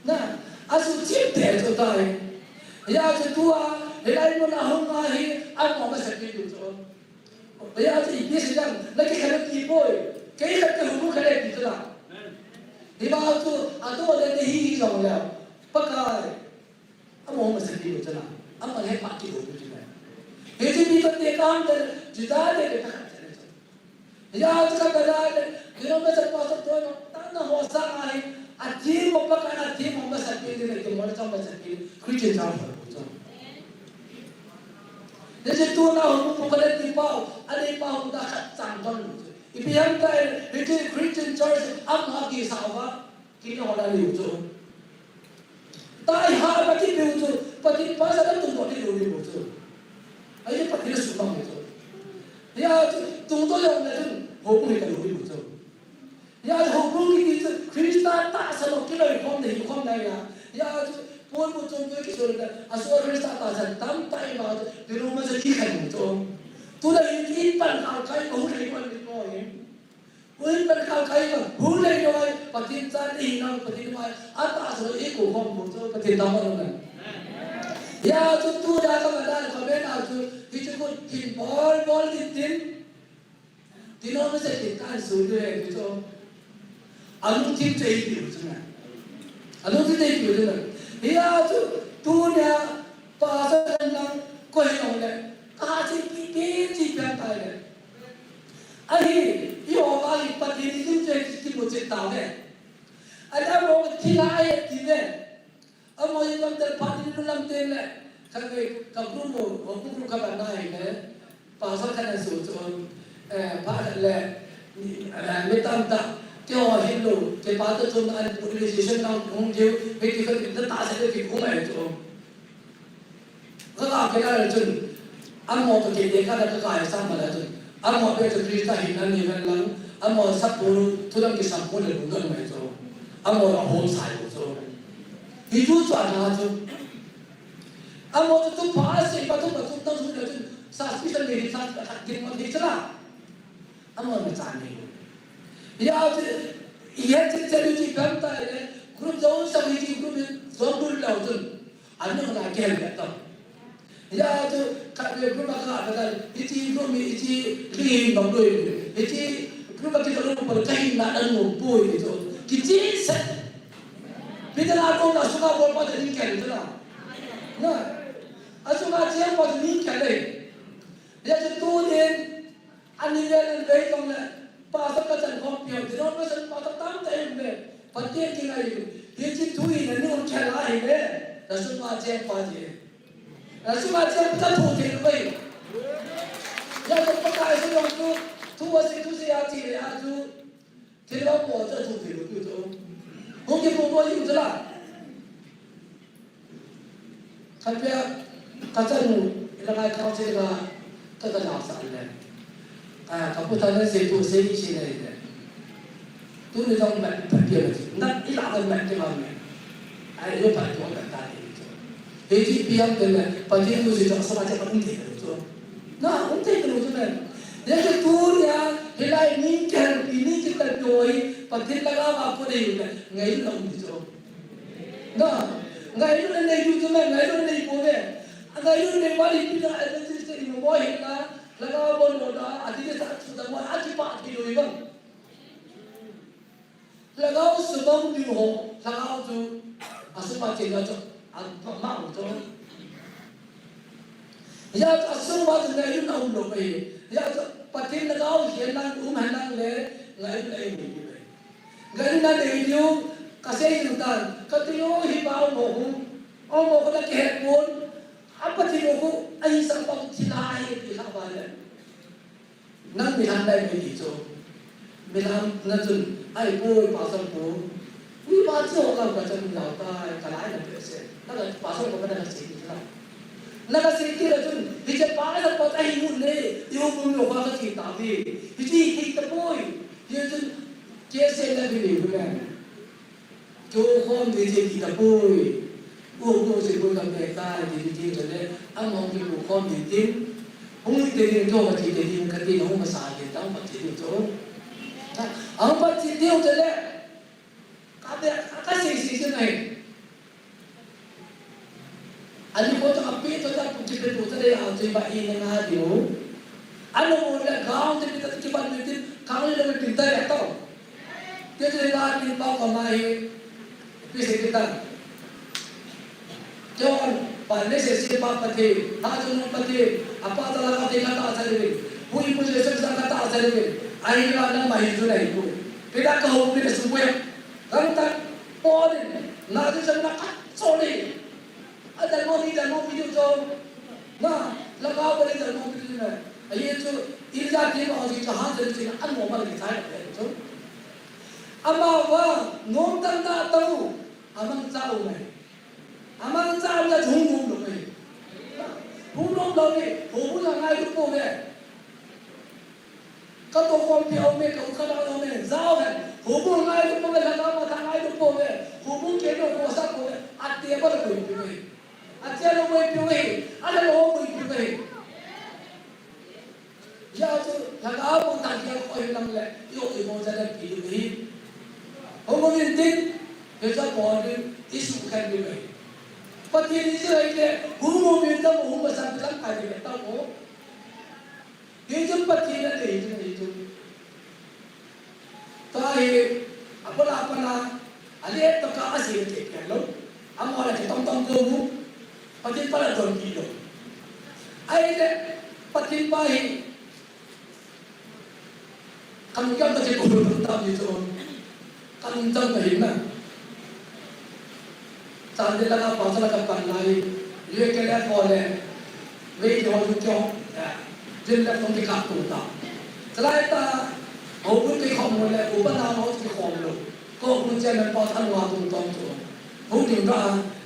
Nah, asu cikgu itu tahu. Ya kedua, helai mana hungahi, ama masih itu. Ya ini sedang lagi kalau kiboy, kaya kita hukum kalau itu lah. Ibarat tu ada lehi sahaja, pakai. Amo masih di sana, amo lepas pakai dulu juga. Itu kita tekam dan juda deh kita. Ya kita kadang kita masih pasal tu, tanah hosa ai, ati mau pakai ati mau masih pilih mà trong mà sẽ đi Christian giáo phật của chúng nên chỉ tu nào cũng có thể đi bao anh đi bao đã khát chẳng con IPM tại cái Christian church âm họ kỳ sao vậy khi họ đã liều rồi tại họ bắt đi liều rồi bắt đi pas ada tu bắt đi liều rồi ấy bắt đi là sụp bằng rồi ya tu tôi làm là chúng họ cũng phải liều rồi ya họ cũng cái Christian ta sao cái lời không này ya buồn một trong tôi cái số là asal Christian ta sẽ tâm tay vào cái lúc mà sẽ đi hành rồi tôi đã ít bằng hào cái cũng phải quan điểm rồi Uin ban kau kai ka hulai noi patin chan i nang patin mai ata so e ko hom mo so patin ta ma na ya tu da ka da ka be na tu hi chu ko tin bol tin no me se tin kan su de so anu tin chei bi chu na anu tin chei bi chu na ya tu ne pa sa nang ko hi no le ka chi chi ba ta le ai yêu ba li bắt đi đi chơi thì một chuyện tao đấy anh em nói thì là ai thì đấy ông ấy làm tên bắt đi nó làm tên này các group các bạn này đấy bảo sao cái này sử dụng bắt là mấy tam ta cái họ hiểu rồi cái bắt được chúng anh organization nào cũng nhiều cái nó ta sẽ cái cũng này rồi cái là chúng anh mau cái gì cái là sao mà là chúng anh mau bây giờ Krista hiện nay như vậy lắm anh mau sắp tới thu đăng cái sản phẩm này cũng gần vậy rồi anh mau là hôn xài rồi thì chú chọn là chú anh mau chú phá xây bắt chúng là chúng tăng chúng là chúng sa sĩ sinh này sa cái mà thế chứ là anh mau phải trả này ya thì hiện trên xe đi cầm tay này group giống sao đi group giống đôi đầu chứ anh nó là kèm vậy thôi ya tu kat dia group akak kata iti group iti ri bang doi iti group kita lu berkain nak dan ngumpul gitu kecil set bila aku nak suka bol pada lingkar itu lah nah asuma dia pada lingkar deh dia tu dia anilan baik kong le pasal kacan kompiu dia orang pasal pasal tam time deh pakai kira itu dia tu ini ni orang cakap ini asuma dia pada Semua dia bukan tu dia way. Yang tu pakai semua tu masih hati dia tu. Dia orang buat tu dia tu. Mungkin buat itu lah. Tapi kacan ilangay kau cakap kata jasa ni. Kaputan setu seni ni. Tu ni orang mat dia macam. Nak ilang mat dia macam. Ayo pada orang kata ni. Jadi biar dengan pagi tu juga semacam penting itu. Nah, penting itu kan. Jadi tu ya, helai ini kita doi, pagi laga apa deh itu, ngai itu itu. Nah, ngai itu ngai itu kan, ngai itu ngai boleh. Ngai itu ngai balik kita ada sistem ini boleh lah. Laga boleh lah, adik kita sudah boleh, adik pak itu kan. Laga sebab di hong, laga tu asal macam tu. Anh mau cho ya asung ba de yu na lo pe ya patin na gao hian nan han le ngai le ni pe ngai na de yu ka se yu tan ka ti yo hi ba mo hu o mo ko da ke pon apa ti yo ko ai sang pa ti na ai ti ha ba le nan mi han dai ni cho mi lam na chun ai po pa sang po wi ba cho ka ka chan lao ta ka lai na pe se那个马上我们那个谁知道？那个谁记得住？你这把那个哎呦嘞，又不用花个钱打的，你这一个 boy， 就是接下来的你不干，就换你这一个 boy， 我是不干别干，你这个嘞，俺们就不换你听，我们这里做个这里肯定我们啥的，当不这里做，俺把这丢着嘞，他谁现在？Ani ko ta api to ta puji pe to tare a je ba in na dio ano mo la gaon te ta ki ban ni kaun le me ta ya to te je la ni pa ko mai pi se kita jon pa ne se si pa pa the ha jo no pa the apa ta la ka te ka ta sa le hui pu je se sa ka ta sa le ai la na mai ju nai ko pe da ka ho pe su po ya kan ta po ni na ju sa na ka sorry ada mau video jo na lagaw balik ada mau video na aye jo ilza dia mau si jahan jadi an mau balik saya jo ama wa ngom tan ta tahu amang jauh mai amang jauh la jung jung lo mai hung lo lo ni hu la ngai lu po ne ka to kom pi au me ka ka la lo me jauh ne hu bu ngai lu po ne la ma tha ngai lu po ne hu bu ke no ko sa ko ne a te ba ko pi mai a te lo mo pi mai a le lo mo pi mai ya jo la ga mo ta ki ko lam le yo e mo ja le pi mai hu mo ni tin ke sa ko ni isu kan bi mai pati ni se le hu mo mi ta mo hu ma sa ta ka ni ta ko ye jo pati na le jo ta he apana ale to ka asi ke ke lo amora ke tong tong ko mu pati pala don ki lo ai le pati pa hi kan ka ta ke ko ta ni jo kan jang ka hi na san de la ka pa sa ka pan lai ye ke la ko le ve jo ju jo jin la tong ke ka tu ta lai ta au bu ke khom mo le u ba na mo ke khom lo ko bu che na pa than wa tu tong tu hu ding ra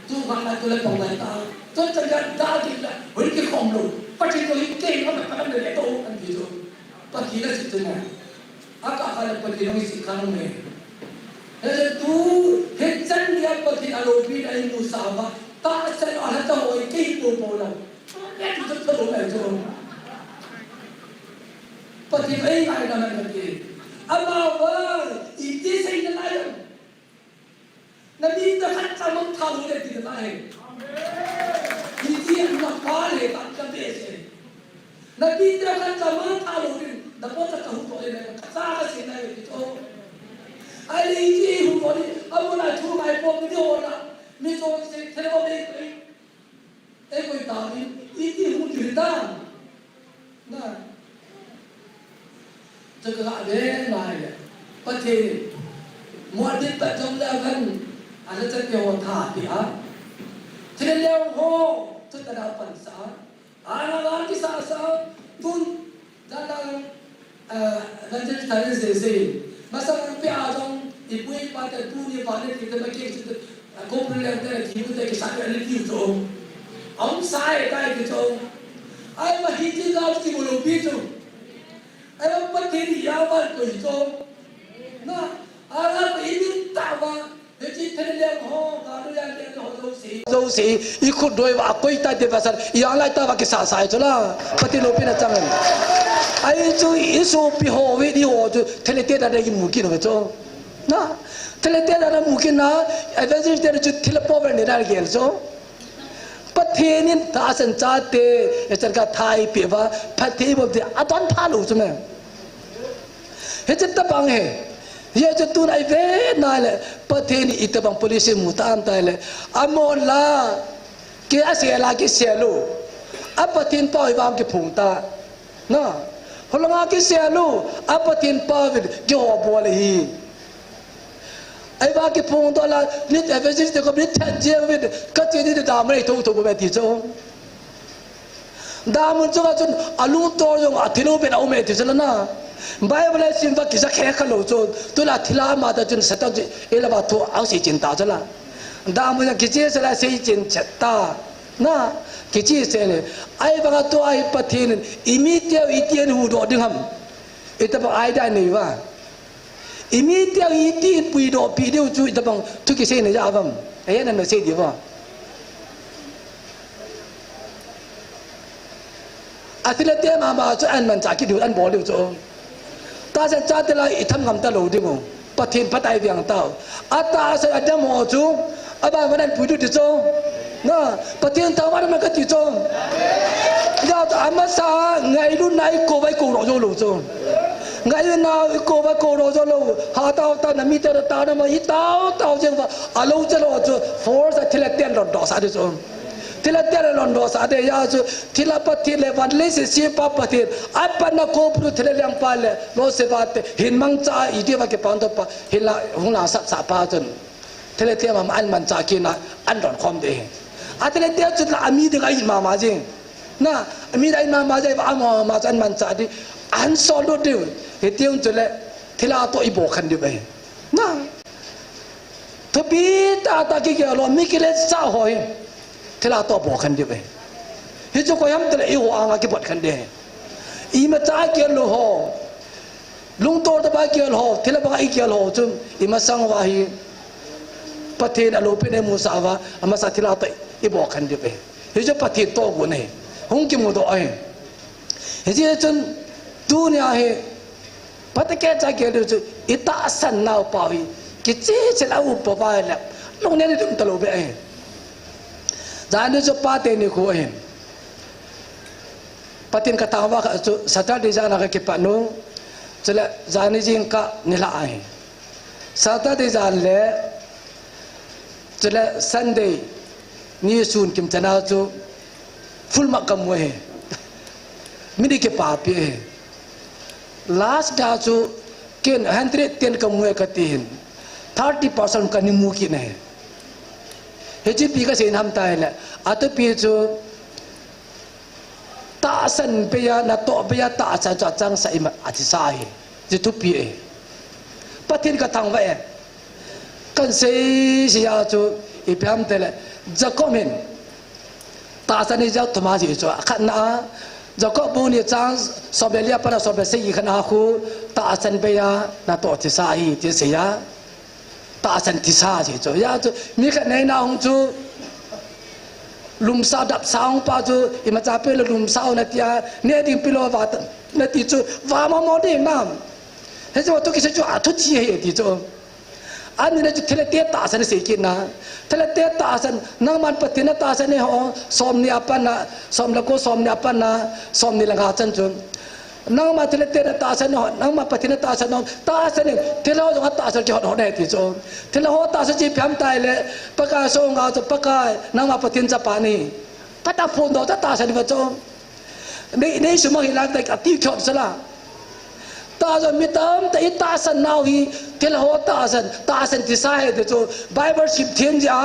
tu ma na tu le pong lai ta tu cha ga da ki la hu ke khom lo pa chi to hi ke ma pa na le to an bi jo pa ki la si tu na aka ka le pa ki no si ka no me tu he chan dia pa ki alo bi dai mu sa ba ta sa no ha ta ho ke po po la ya tu to lo me jo pa ki ai ai na na ke ama wa iti sai na lai nabi ta khat sa mong tha lu le ti na hai iti na pa le ta ka be se nabi ta khat sa mong tha lu le da po ta ka hu ko le ka sa ka se na le to ai le iti hu ko le amona thu mai po mi do na mi so se thele ko be e ko ta ni iti hu ti da na这个原来的，不听，莫的不中了分，俺这叫我他的啊，听了后，这得到本事，俺那个啥啥，都咱那反正他的是谁，马上不要中，一不一把的都一把的，这个没给这个，公不了的，提不得给啥个人提中，俺啥也带个中，哎嘛，一直到这个路边中。ai ông bắt thiên thì ao ban tuổi cho na ai bị đi tạo mà để chỉ thấy lên họ cả đôi anh em họ dâu sĩ ít khut đôi và quay tay để vào sân yang lại ta vào cái xả xài cho là bắt thiên lô bên là chẳng hạn ai cho ít số bị họ về đi họ cho thấy lên tết là đây mù kia rồi cho na thấy lên tết là mù kia na ai về dưới tết là cho thấy là bao nhiêu này kia cho bắt thiên nên ta sinh cha tê chân cả thái bị và bắt thiên một thì à toàn phá lù cho mày hết chất tập bằng hè giờ cho tôi này về này là bắt thiên ít tập bằng police mù tam tay là amon la cái xe là cái xe lù bắt thiên bao vào cái phùng ta na hồi là cái xe lù bắt thiên bao về cái họ bỏ lại ai ba cái phong đó là nít ở bên dưới thì có biết thật chưa biết các chuyện thì đam này thu của bên thì cho đam muốn cho cái chuyện alu to rồi à thilo bên ông mẹ thì cho na bây giờ là xin vác cái khác khác lâu cho tôi là thila mà ta chuyện sát tao ấy là bảo thu áo xì chân ta cho là đam muốn cái gì sẽ là xì chân chết ta na cái gì sẽ này ai ba cái tôi ai bắt thiên immediate hù đồ đừng hầm ít tập ai đại này va immediate iti puido video chu itabang tu ki sei na javam ayan na sei di ba atila te ma ma chu an man cha ki du an bo lu chu ta sa cha te la itham ngam ta lo di ngo pathin patai viang tao ata sa adam ho chu aba wanan puidu ti chu na pathin ta wa ma ka ti chu ya ta amasa ngai lu nai ko vai ko ro jo lu chu ngày nào cô và cô rồi cho lâu hà tao tao nằm mi tao tao nằm mi tao chừng vào à lâu cho lo cho force thì là tiền lon đó sao đấy chứ thì là tiền lon đó sao đấy ya chứ thì là bắt thì là văn lấy sự pa bắt thì apa na cô bự thì là liang pa là lo se bắt hin mang cha ý đi vào cái pan đó pa hin là hung là sát sát pa chân เทเลเตียมันมันจากกินนะอันร้อนความเดงเทเลเตียจุดละมีดึงไอ้มาจริงนะมีได้มาใจว่ามาจันมันจากดิอันสอนดูดิเฮียงจุดละเทเลตัวอีโบกันดิไปนะทบีตาตากิเกลมีกิเลสซ่าหอยเทเลตัวโบกันดิไปเฮียจุกยังเทเลอีหัวอ่างกิบดกันเดอีมาจากเกลโหลุงโตตะบาเกลโหเทเลบางอีเกลโหจุ่มอีมาสังวาฮีปะเทนอโลเป็นมุสาวะอามาสัตย์ลาตัยอีบอกกันดิเปเฮ้ยจะปะเทนโตกุนี่หงกิมุโตเองเฮ้ยจะจนดูเนี่ยเฮ้ปะตะแกจะเกลือจุอิตาสันนาวปาวีกิจเจลาอุปบาลลงเนี่ยนี่ดุมตโลเปเองจานนี้จะปะเทนนี่คู่เองปะเทนกระทั่งว่าจุสัตย์ดีจานักเก็บปะนู้จะละจานนี้จริงก็นี่ละเองสัตย์ดีจานเล่จะละซันเดย์นี่ส่วนกิมจะน่าจูฟุลมักกำเวไม่ได้เก็บปาปีลาสดาจูเกิน100เตียนกำเวกันตีน30% กันนิมูกินเฮจิปีก็เสียน้ำตายแหละอัตปีจูตาสันเปียนัตโตเปียตาสันจัดจังใส่มาอธิษฐานจะทุบปีปะทินกระทั่งไว้กันเสียจูอีพยามเตลจะก็มินตาสันนี่จะทำมาสิจูขันนะจะก็บุญนี่จังสอบเลียปนะสอบเสียขันอาคูตาสันเปียนัตโตทิสาฮีทิเสียตาสันทิสาสิจูยาจูมีขันในนาองจูลุมสาวดับสาวป้าจูอิมาจ่าเปลลุมสาวนัดยาเนี่ยดิ้งพิโลวัดนัดที่จูว่ามาโมดีน้ำเฮ้ยจูว่าตุกิเสจูอัตุจีเฮที่จูอันนี้นะจูเทเลเตตาสันเสียกินนะเทเลเตตาสันนั่งมันปฏิณตาสันเนี่ยอ๋อสมเนี่ยปันนะสมละก็สมเนี่ยปันนะสมนี่ละงาจันจูนั่งมาเทเลเตตาสันนั่งมาปฏิณตาสันตาสันเนี่ยเทเลหัวตาสันจะหัวได้ที่จูเทเลหัวตาสันจีพิมพ์ตายเลยปากกาส่งเอาจะปากกานั่งมาปฏิณจะปานี่พัดพูนโดตาสันว่าจูนี่สมัยหลังแต่อธิษฐานสละตาจะมีตามแต่ตาสันนาวฮีเทเลหัวตาสันที่ใส่เดี๋ยวไบเบิลชิปเทียนจ้า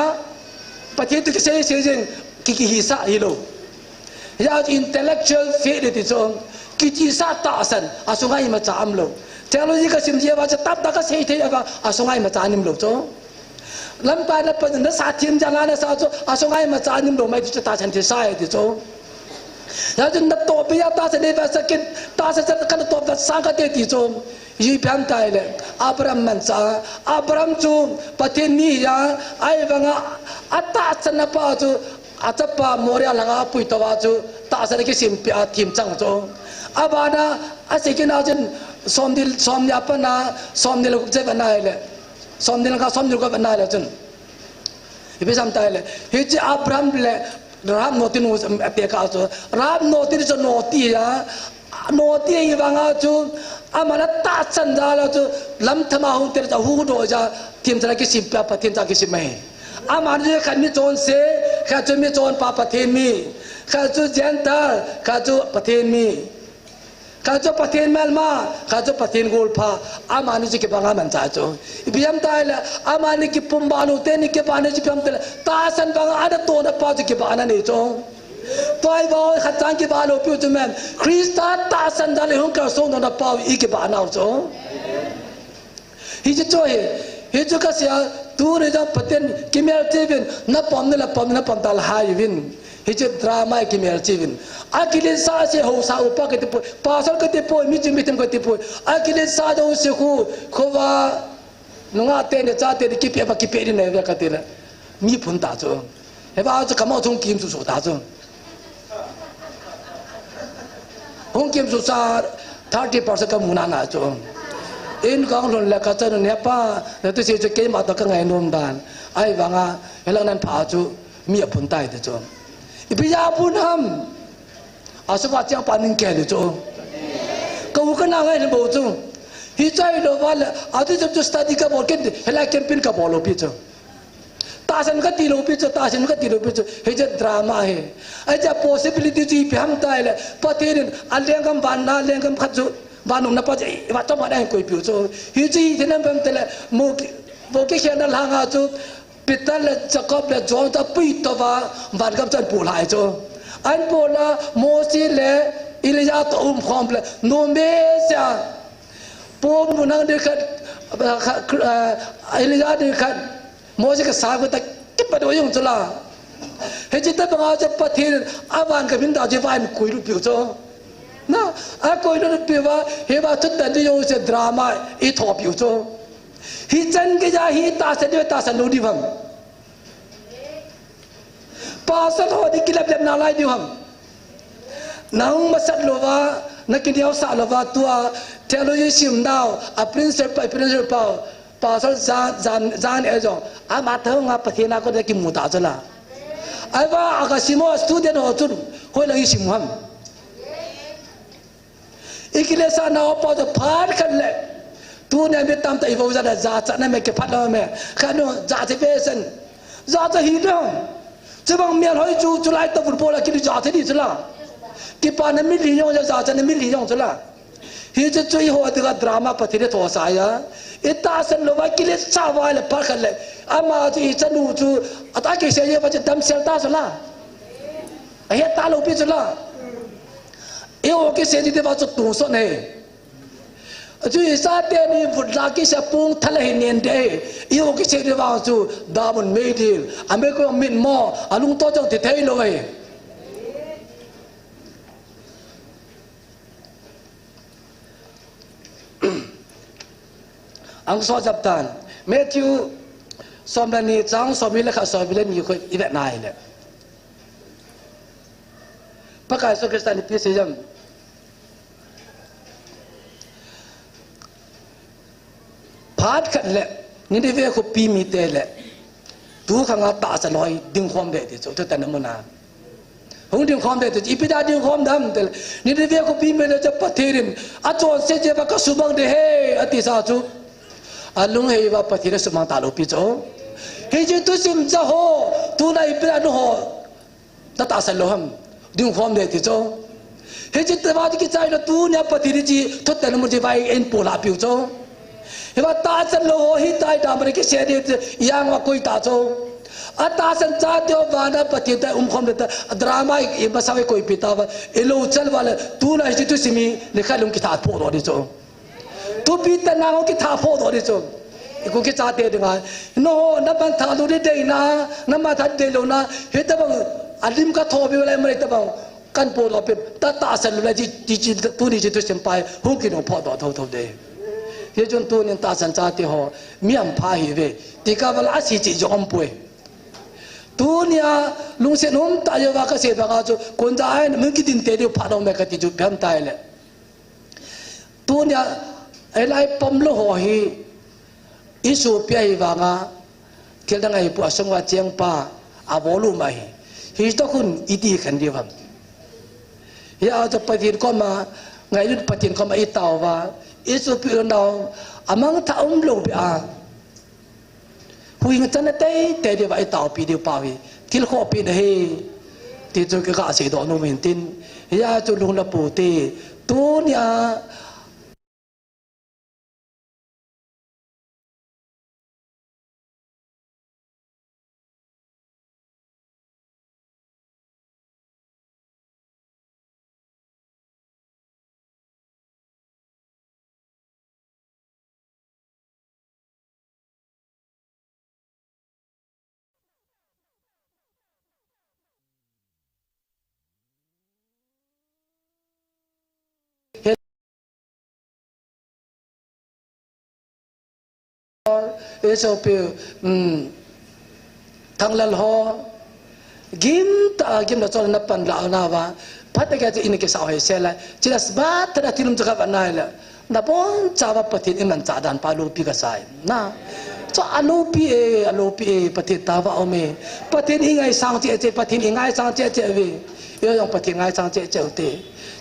ปฏิทินที่เสียจริงกิฮิสาฮิโลยาอินเทลเล็กชวลเฟดที่จงกิฮิสาตาสันอาสุงไงมาจามโลเทโลจีก็สิมเจียว่าจะตับตาก็เสียที่ว่าอาสุงไงมาจานิมโลจงลำปางนั้นเป็นนักสัตย์ทีมจังงานนักสัตย์อาสุงไงมาจานิมโลไม่จะตาสันที่ใส่ที่จงแล้วจนนักโตปียาตาสันเดบัสกินตาสันกันโตบัสสังกัดที่จงยี่พิมพ์ตายเลยอับรามันจ้าอับรามจูปฏินียาไอ้บังอัตตาสันนับจูอาจจะปามอริยาหลังอาปุยตัวจูตาสันกิสิมพิอาทีมจังจูอาบานาอาศัยกินอาจจะสมยาปนาสมนิลกุเจกันนายเลยสมนิลกุกันนายเลยจนยี่พิมพ์ตายเลยฮิจิอับรามเลยรามโนตินูเปียกาจูรามโนตินจูโนติยาโนติยังบังอาจูอามันตาสันดาลจูลำธรรมะหุ่นเตอร์จะหูดูจ้าทีมจะกิสิบปะปะทีมจะกิสิบไม่อามันจะขันมีโจรเสขันจะมีโจรปะปะทีมมีขันจะเจนตาขันจะปะทีมมีขันจะปะทีมเมลมาขันจะปะทีมกูลพาอามันจะเก็บบังอามันจ้าจูพิมพ์ตายละอามันนี่เก็บปุ่มบานุเตนี่เก็บอันนี้พิมพ์ตายตาสันบังอาดตัวนับปาจะเก็บอันนี้จูตัวไอ้บ่าวขัดจังกี่บาลูพิวจุแมนคริสต์ตาสันดาเลหุ่นกระส่งนับปาอีกี่บานาอูจูฮิจิโจ้ฮิจิก็เสียตัวนี้จะพัฒน์คิมเอลทีวินนับปอมนี่ละปอมนับปอมตาลหายวินฮิจิดราม่าคิมเอลทีวินอากิเลสซาเสียหัวซาอุปกติปุยภาษากติปุยมิจิมิติมกติปุยอากิเลสซาจะอุสิคูเขาว่านุ่งอาเตนจะเตนคิเปียบคิเปียนี่เนี่ยกันตีละมีผลตาจูเฮ้ยว่าจะขโมยจงกิมสุดตาจูหงกิมสุสา30% ก็มุนานาจงอินกองหล่นเล็กจันเนี่ยป้าแล้วตัวเสียจะเกมอัตตะกังไงนุ่มดานไอ้วังอ่ะเวลานั้นพาจูมีอภุนไตเดจงอีพิยาปุณหำอาสวะเจ้าปานิงแก่เดจงก็วุกันอะไรเนี่ยบอกจงฮิจัยโลวาลอาทิตย์จะสตาดิกาบอกกันเฮลักแคมปินกับบอกโลพิจงตาสันก็ตีโลพิจตาสันก็ตีโลพิจเฮจะดราม่าเฮไอ้จะ possibility ที่พิมพ์ตายเลยปฏิทินอันเลี้ยงกำบันนาเลี้ยงกำขัดจุบ้านนุ่มนับจะวัดต้องมาได้คุยผิวจูฮิจิที่นั่นเป็นแต่ละโมกิเขียนนั่นหางาจู Peter le Jacob le John ta pi to va van kam chan pu lai cho an pu la Moses le Elijah to khom le no me sia pom bu nang de khat Elijah de khat Moses ka sa ko ta kip pa do yung chula he chi ta ba cha pathin awan ka bin da je van koi lu pi cho na a koi lu pi wa he ba thut ta de yo se drama e tho pi cho hi chân cái giá hi ta san lu di vam pa sa ho di kilap lem na lai di vam nang masat lova na kidiao sa lova tua theology sim dao a principle pa sa zan e jo a ma tho nga pathina ko de ki mu ta chala ai ba aga simo student ho chun hoi la sim ham ikile sa na pa jo phar khan le tu ne me tam ta ivo za da za cha na me ke phat lo me khano za te pe sen za ta hi do che bang mian hoi chu lai ta fu po la ki za te di chla ki pa na mi li yong za cha na mi li yong chla hi che chui ho da drama pa thire tho sa ya eta sen lo wa ki le cha wa le par khan le ama ji cha nu chu ata ke se ye ba che dam sel ta chla a he ta lo pi chla e o ke se di de ba chu tu so ne chú sa tiền đi vụt ra cái xe pung thắt lại niên đề yêu cái xe đi vào chú đa một mấy thì anh biết có miền mò anh lung to trong thì thấy nó vậy anh so dập tàn Matthew so many trang so many là so many nhiều cái event này nè bác cái so cái này biết gì không phát khẩn lệ những cái việc của pi mi tê lệ tú khang áp tạ sản nói đừng khom để thì chỗ tôi tận môn nào không đừng khom để thì ít đã đừng khom đâm thì những cái việc của pi mi lệ cho bắt thiền à cho sẽ chơi vào các số bằng để hey à tí sao chú à lung hey vào bắt thiền số bằng tạ lục pi chỗ hey chứ tôi xem cho họ tu này ít đã nó họ ta tạ sản lo ham đừng khom để thì chỗ hey chứ tôi vào cái trái là tu nhà bắt thiền gì tôi tận môn gì vậy em bổ lại biểu chỗ hiba ta san lo hi tai ta mari ke se de yang wa koi ta cho ata san cha tyo vana pati ta khom de drama e basawe koi pita wa elo chal wala tu na ji tu simi le khalum ki tha pho do de cho tu pita na ho ki tha pho do de cho ko ke cha te de nga no na ban tha lu de de na ma tha de lo na he ta bang alim ka tho bi wala mari ta bang kan po lo pe ta san lu la ji tu ni ji tu sim pai hu ki no pho do tho de he chun tu nin ta san cha ti ho miam pha hi ve ti ka wal asi chi jom pui tu nia lung se nom ta yo wa ka se ba ka chu kon ja ai mun ki tin te de pha do me ka ti chu pham tai le tu nia ai lai pom lo ho hi isu pia hi wa nga kel dang ai pu asong wa cheng pa a bolu mai hi to kun iti khan di wam ya cha pa tin ko ma ngai lut pa tin ko ma i taw wa isu pi no amang ta lo bi a hui ng chan te te de vai tao pi de pa wi til kho pi de he ti chu ka se do no men tin ya chu lung la pu te tu nia eso pe thang lal ho gim na chol na pan la na wa phat ka ji in ke sa he se la chilas ba ta tilum cha ka na la na bon cha wa pathit in man cha dan pa lu pi ka sai na cho alo pi pathit ta wa o me pathit ingai sang che pathit ingai sang che we yo yong pathit ngai sang che te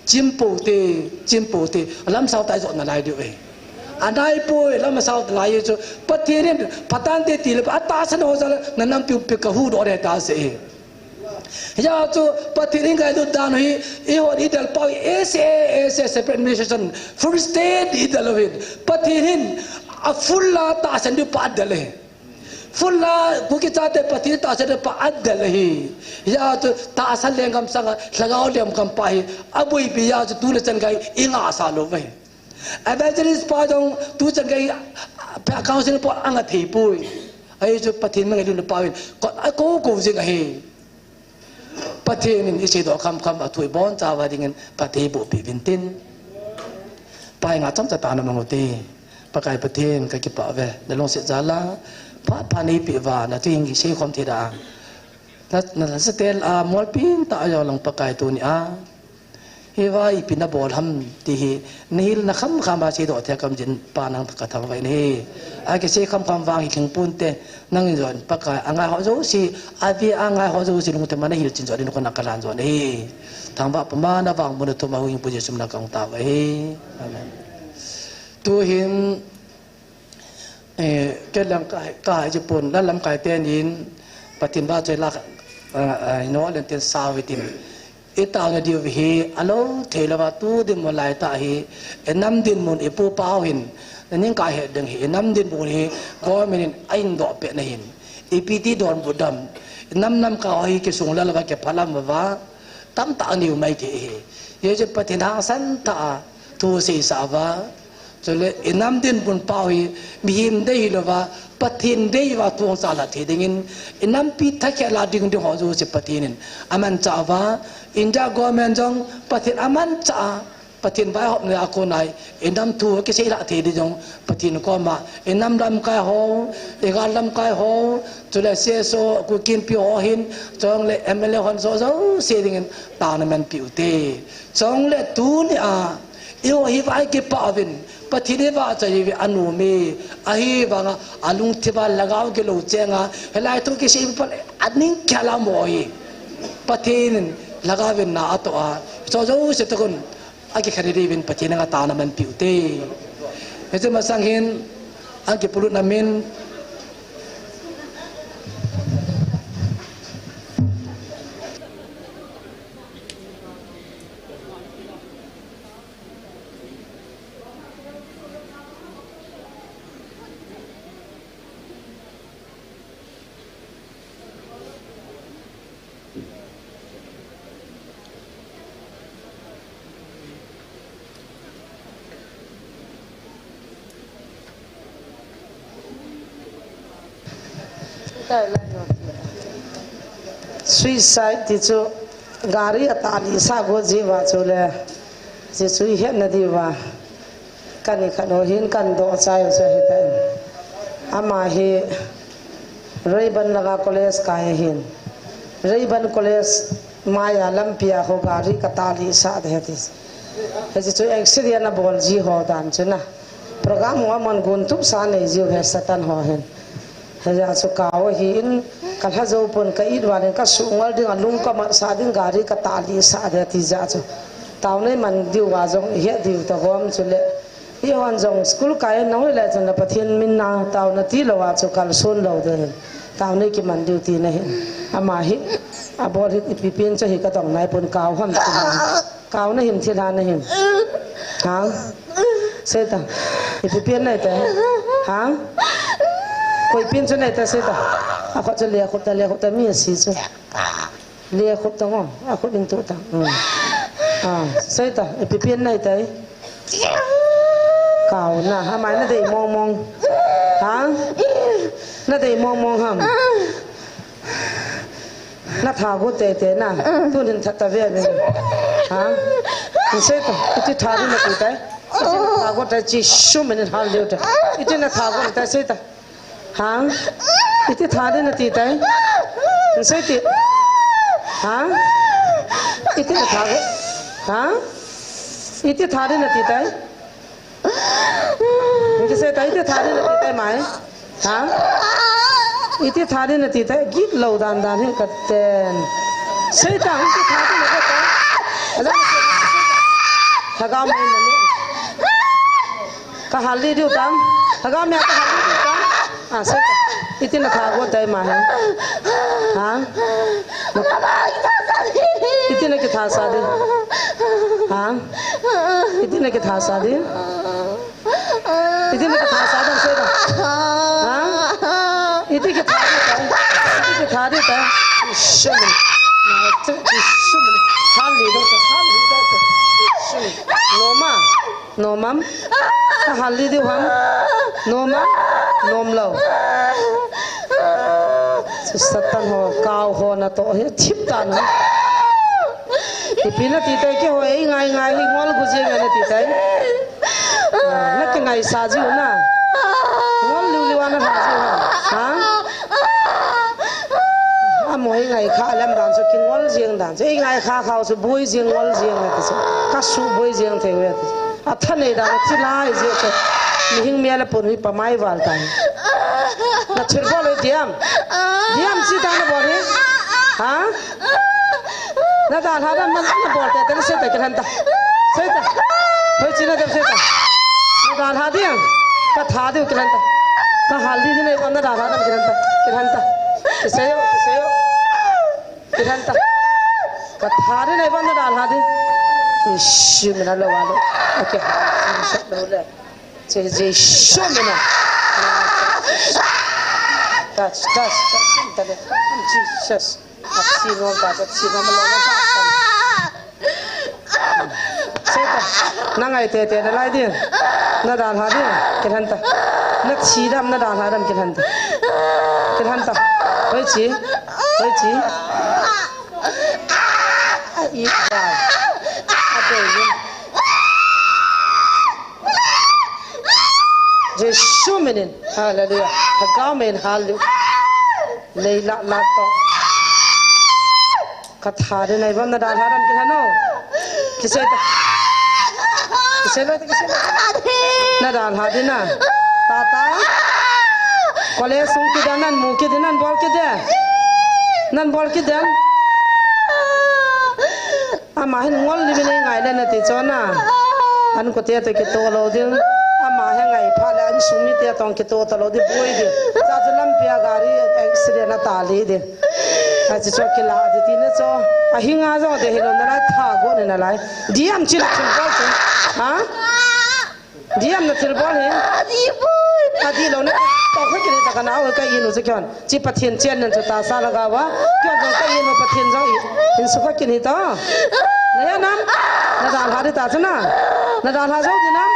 chim po te lam sao tai zo na lai de we anai poi lama sao lai cho pathirin patan te til ata san ho jala nanam pi pi ka hu do re ta se ya cho pathirin ga do dan hi e ho idal pau ese separate administration first state idal with pathirin a full la ta san du pa dale full la ku ki cha te pati ta se pa adal hi ya tu ta asal leng kam sang lagao lem kam pa hi abui bi ya tu le chan gai inga sa lo ve evangelist pa dong tu chan gai pa council po anga thei pui ai chu pathin ma ngai lu pa win ko jing a hi pathin in ise do kam athui bon cha wa ding pathe bo pi vin tin pai nga cham cha ta na mangote pakai pathin ka ki pa ve de long se jala pa ni pi wa na ting gi se khom thi da na stel a mol pin ta yo lang pakai tu ni a hi vai pin bol ham ti hi nil na kham khama se do the kam jin pa nang ka tha vai ni a ke se kham wang hi kheng pun te nang jon pakai anga ho zo si a vi anga ho zo si lung te mana hil chin zo din ko na kalan zo ni thang ba pa ma na wang mun to ma hu pu je sum na kang ta vai amen tu hin cái làm cái Japan đã làm cái tên in patin ba chơi lạc nó lên tên sao vậy tìm ít tao này điều gì alo thế là tu đi một lại tại hi năm दिन một ipu bao hin nên cái hệ đừng hi năm दिन một hi có mình anh đọ bẹ này hin ipt đòn bột đầm năm cái hi cái sung là cái phalam và tam tạ nhiều mấy thế hi giờ patin hàng san tạ tu sĩ sa va cho nên năm दिन bún bao hi bìm đây là va pathin đây va tuang sa la thế dingin năm pi thắc cái là ding ding họ rồi sẽ pathin aman cha va India government jong pathin aman cha pathin vai hop ne ako nai năm thu cái gì lạ thế đi jong pathin ko ma năm lam kai ho egal lam kai ho cho nên sẽ so ku kin pi ho hin jong le MLA hon so so sẽ dingin ta na man piu te jong le tu ni a yêu hi vai ke pa vin pathine wa chai vi anu me ahi wanga alung thiba lagaw ke lo chenga helai to ke sei pa aning khala mo hi pathin lagawin na ato a so so se to kun agi khari vin pathine nga ta na man piute ese masang hin agi pulut namin suicide ti chu gari atani sa go jiwa chule je sui he na diwa kani khano hin kan do chai so hetan ama he Rayban laga college ka hin Rayban college maya lampia ho gari katali sa de ti je chu accident na bol ji ho dan chuna program wa man gun tup sa nei jiu he satan ho hen ya chu kaw hin kal ha zo pon ka id wan ka sungal ding alung ka ma sa ding gari ka tali sa de ti ja chu taw nei man diu wa jong he diu ta gom chu le i wan jong school ka e no le chen na pathian min na taw na ti lo wa chu kal son lo de taw nei ki man diu ti na he ama hi abor hi pi pin cha hi ka tong nai pon kaw ham ti kaw na him thi la na him ha se ta pi pin nai te ha koi pin chu nai ta se ta a kho cha le kho ta mi si chu le kho ta ngo a kho ding tu ta se ta pi pin nai tai kaw na ha mai na dei mong ha na dei mong ham na tha go te te na tu din tha ta ve ne ha se ta ti tha ri na ti tai tha go ta chi shu min hal le ta ti na tha go ta se ta ha iti thade na ti tai sai ti ha iti na thago ha iti thade na ti tai ni se tai ti thade na ti tai mai ha iti thade na ti tai git lo dan dan hin katen sai ta iti thade na ta ala thagam mai na ni ka halli diu tam thagam me ka halli diu tam sai iti na thago tai ma ha iti na ki tha sa de ha iti na ki tha sa de iti na ki tha sa de se ha iti đi cái thà đi ta Ishum na tu Ishum hali đâu no mam hali đi ham no mam nom lâu satan ho cao ho na to he chip tan thì pina ti tai ke ho ei ngai ngai hi ngol gu je na ti tai na ke ngai sa ji na ngol lu lu na ha ji ha mỗi ngày khá làm đàn cho kinh ngol riêng đàn cho ngày khá khao cho bôi riêng ngol riêng này thì các su bôi riêng thế vậy à thân này đàn chỉ lai gì cho mình nghe là bồn huy pa mai vào tay na chửi bao lời diam chỉ đàn nó bỏ đi hả na đàn hả đàn nó bỏ tay nó sẽ tay cái thân ta thôi chỉ là đem sẽ ta na đàn hả diam cái thà đi cái thân ta cái hal đi này còn na đàn hả đàn cái thân ta cái sẽ Kiranta, kathari na ibang nadal hadi. Isyu mina lo walo. Okay, shut down there. Say isyu mina. Touch. Tade. Jesus. Sino malolo pa. Say ta. Nangai te na lai di. Nadal hadi. Kiranta. Nak sidam nadal hadam kiranta. Hoi chi. Eat that. Just show me in. Hallelujah. Hagamen hallelujah. Leila lato. Kathare na ibang nadalharam kinano. Kiseta. Nadalhadi na. Tata. Kole sungki danan muki dinan bol ke dia. Nan bol ke dia. Amahin ngol di bini ngai dan nanti cona, anu kotia tu kita lo di, amahin ngai pala anu sumi tiap tong kita lo di boy di, cajulam pia gari ekstra na tali di, aja cok kila di tina cok, ahinga cok deh lo nalai thago ni nalai, diam cil bol tu, ha, diam na cil bol he, adi lo na, tau kini tak kenal kai inu sekian, cipat hincian dan cerita salah gawa, kian kai inu pathin jauh, insuka kini tau. Naya nam, nadal hadi ta cina, nadal hasil di nam,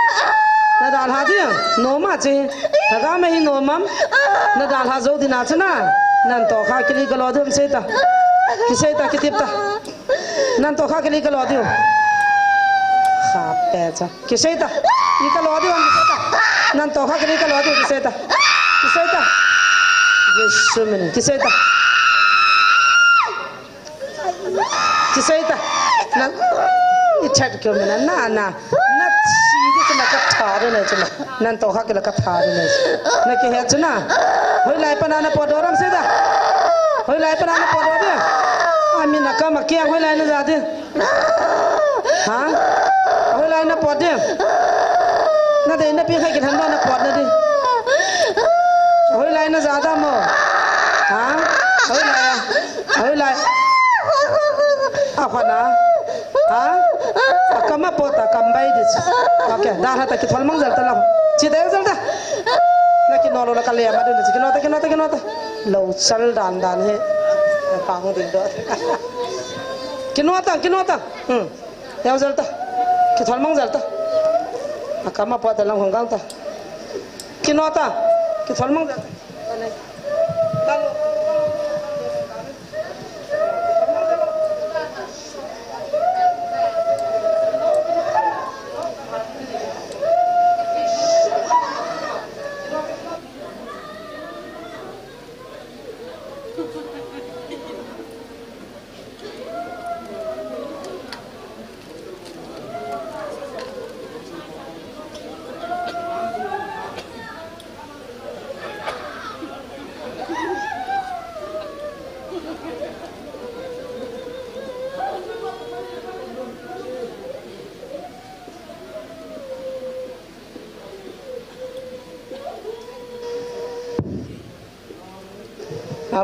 nadal hadi noma cih, agak mehi nomam, nadal hasil di na cina, nanto kah kili kalau dia kisah kitip ta, nanto kah kili kalau dia, khapet cah, kisah ta, ni kalau dia kisah ta, nanto kah kili kalau dia kisah ta, Yesus meni, kisah ta. Na ichat kyo mena na chidi kena kathare na chuna nan to hakela kathare na ke he chuna hoi lai panana podoram seda hoi lai panana podode ami na ka makia hoi lai na jade ha hoi lai na pode na de na pi khai ke than na pod na di hoi lai na jada mo ha hoi lai apa na ha akama pota kambai dis oke dah hata ki tholmang jalta la chide jalta laki nolo la kale amadu ni kinota lo sal dan he pang ding do kinota ya jalta ki tholmang jalta akama pota lang honggang ta kinota ki tholmang jalta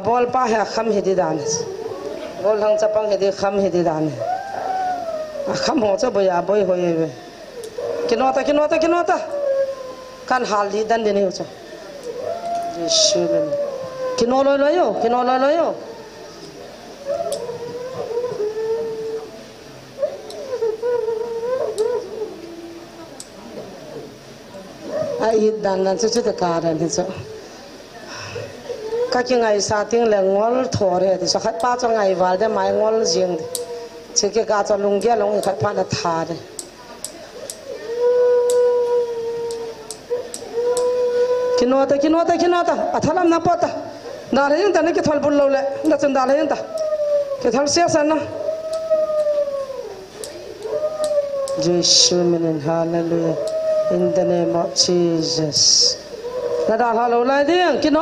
bol pa ha kham hedi dan bol hang chapang hedi kham hedi dan kham ho cha boya boy hoye kinota kan hal di dan deni ho cha Yesu กินโอเลยอยู่กินโอเลยอยู่ไอ้ดันนั้นสุดๆการนั้นที่สุดก็ยังไงสาธิตเรื่องงอลถั่วเลยที่สุดขัดป้าจะไงวะได้ไหมงอลจริงสิ่งที่การจะลงเกี่ยลงขัดป้าจะทาเลยกินโอตอัฐลัมนับปะตาดาร์ยังแต่นี่กิทัลบุลโลเลยนั่นจะดาร์ยังตากิทัลเสียสันนะ Jesus meaning hallelujah in the name of Jesus นาดาฮัลโหลไล่ดิกินโอ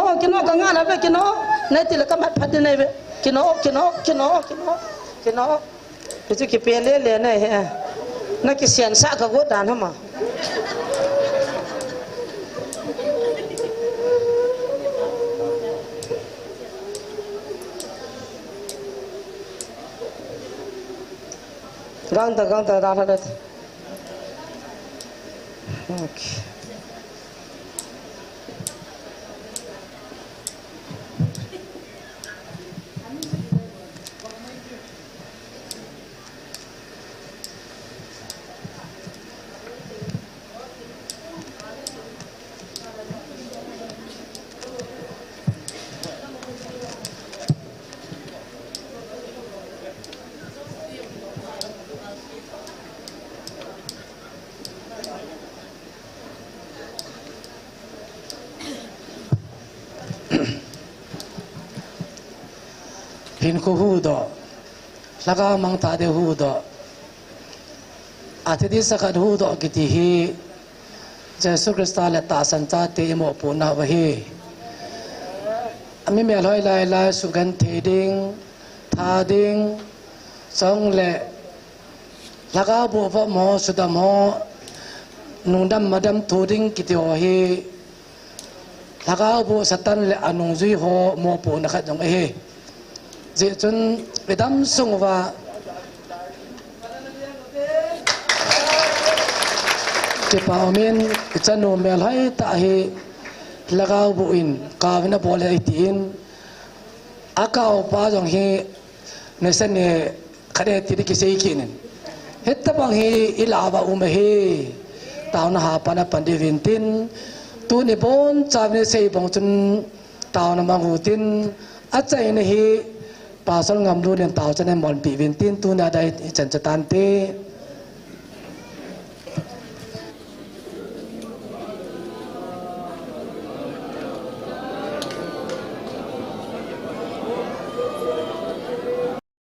กังงานอะไรกินโอในที่ละก็มัดพัดในเวกินโอพี่จุกี่เปลี่ยนเลยเนี่ยฮะนักกิเสียนสักก็กดดันทำไมกังตาดาฮัลโหลโอเคพินคูฮูดอแล้วก็มังตาเดฮูดออาทิตย์สักฮูดอกิติฮีเจสุคริสต์และตาสันจาติโมปูนาวะฮีมีเมลอยลายสุกันเทดิงทาดิงสองเละแล้วก็บัวพมอสุดามอนุ่งดำมาดำทูดิงกิติโอฮีแล้วก็บัวสตันและอนุจุยโฮโมปูนะครับจงเอเจจนไปดำส่งว่าเจ้าป่าวมินจะโนเมลให้ตาเฮแล้วก็บุอินกาวินาบอลไอตีนอากาศป้าจงเฮในเส้นเนี่ยคดีที่ดิเซกินเฮตบังเฮอิลาบะอุมเฮตาวนาหาปนาปันดีวินตินตูนิบอนจามเนเซบงจนตาวนามังหูตินอาจารย์เฮป่าสงงามดูเรียนตาวจะในมอลปีวินตินตูนาได้จันจตันเต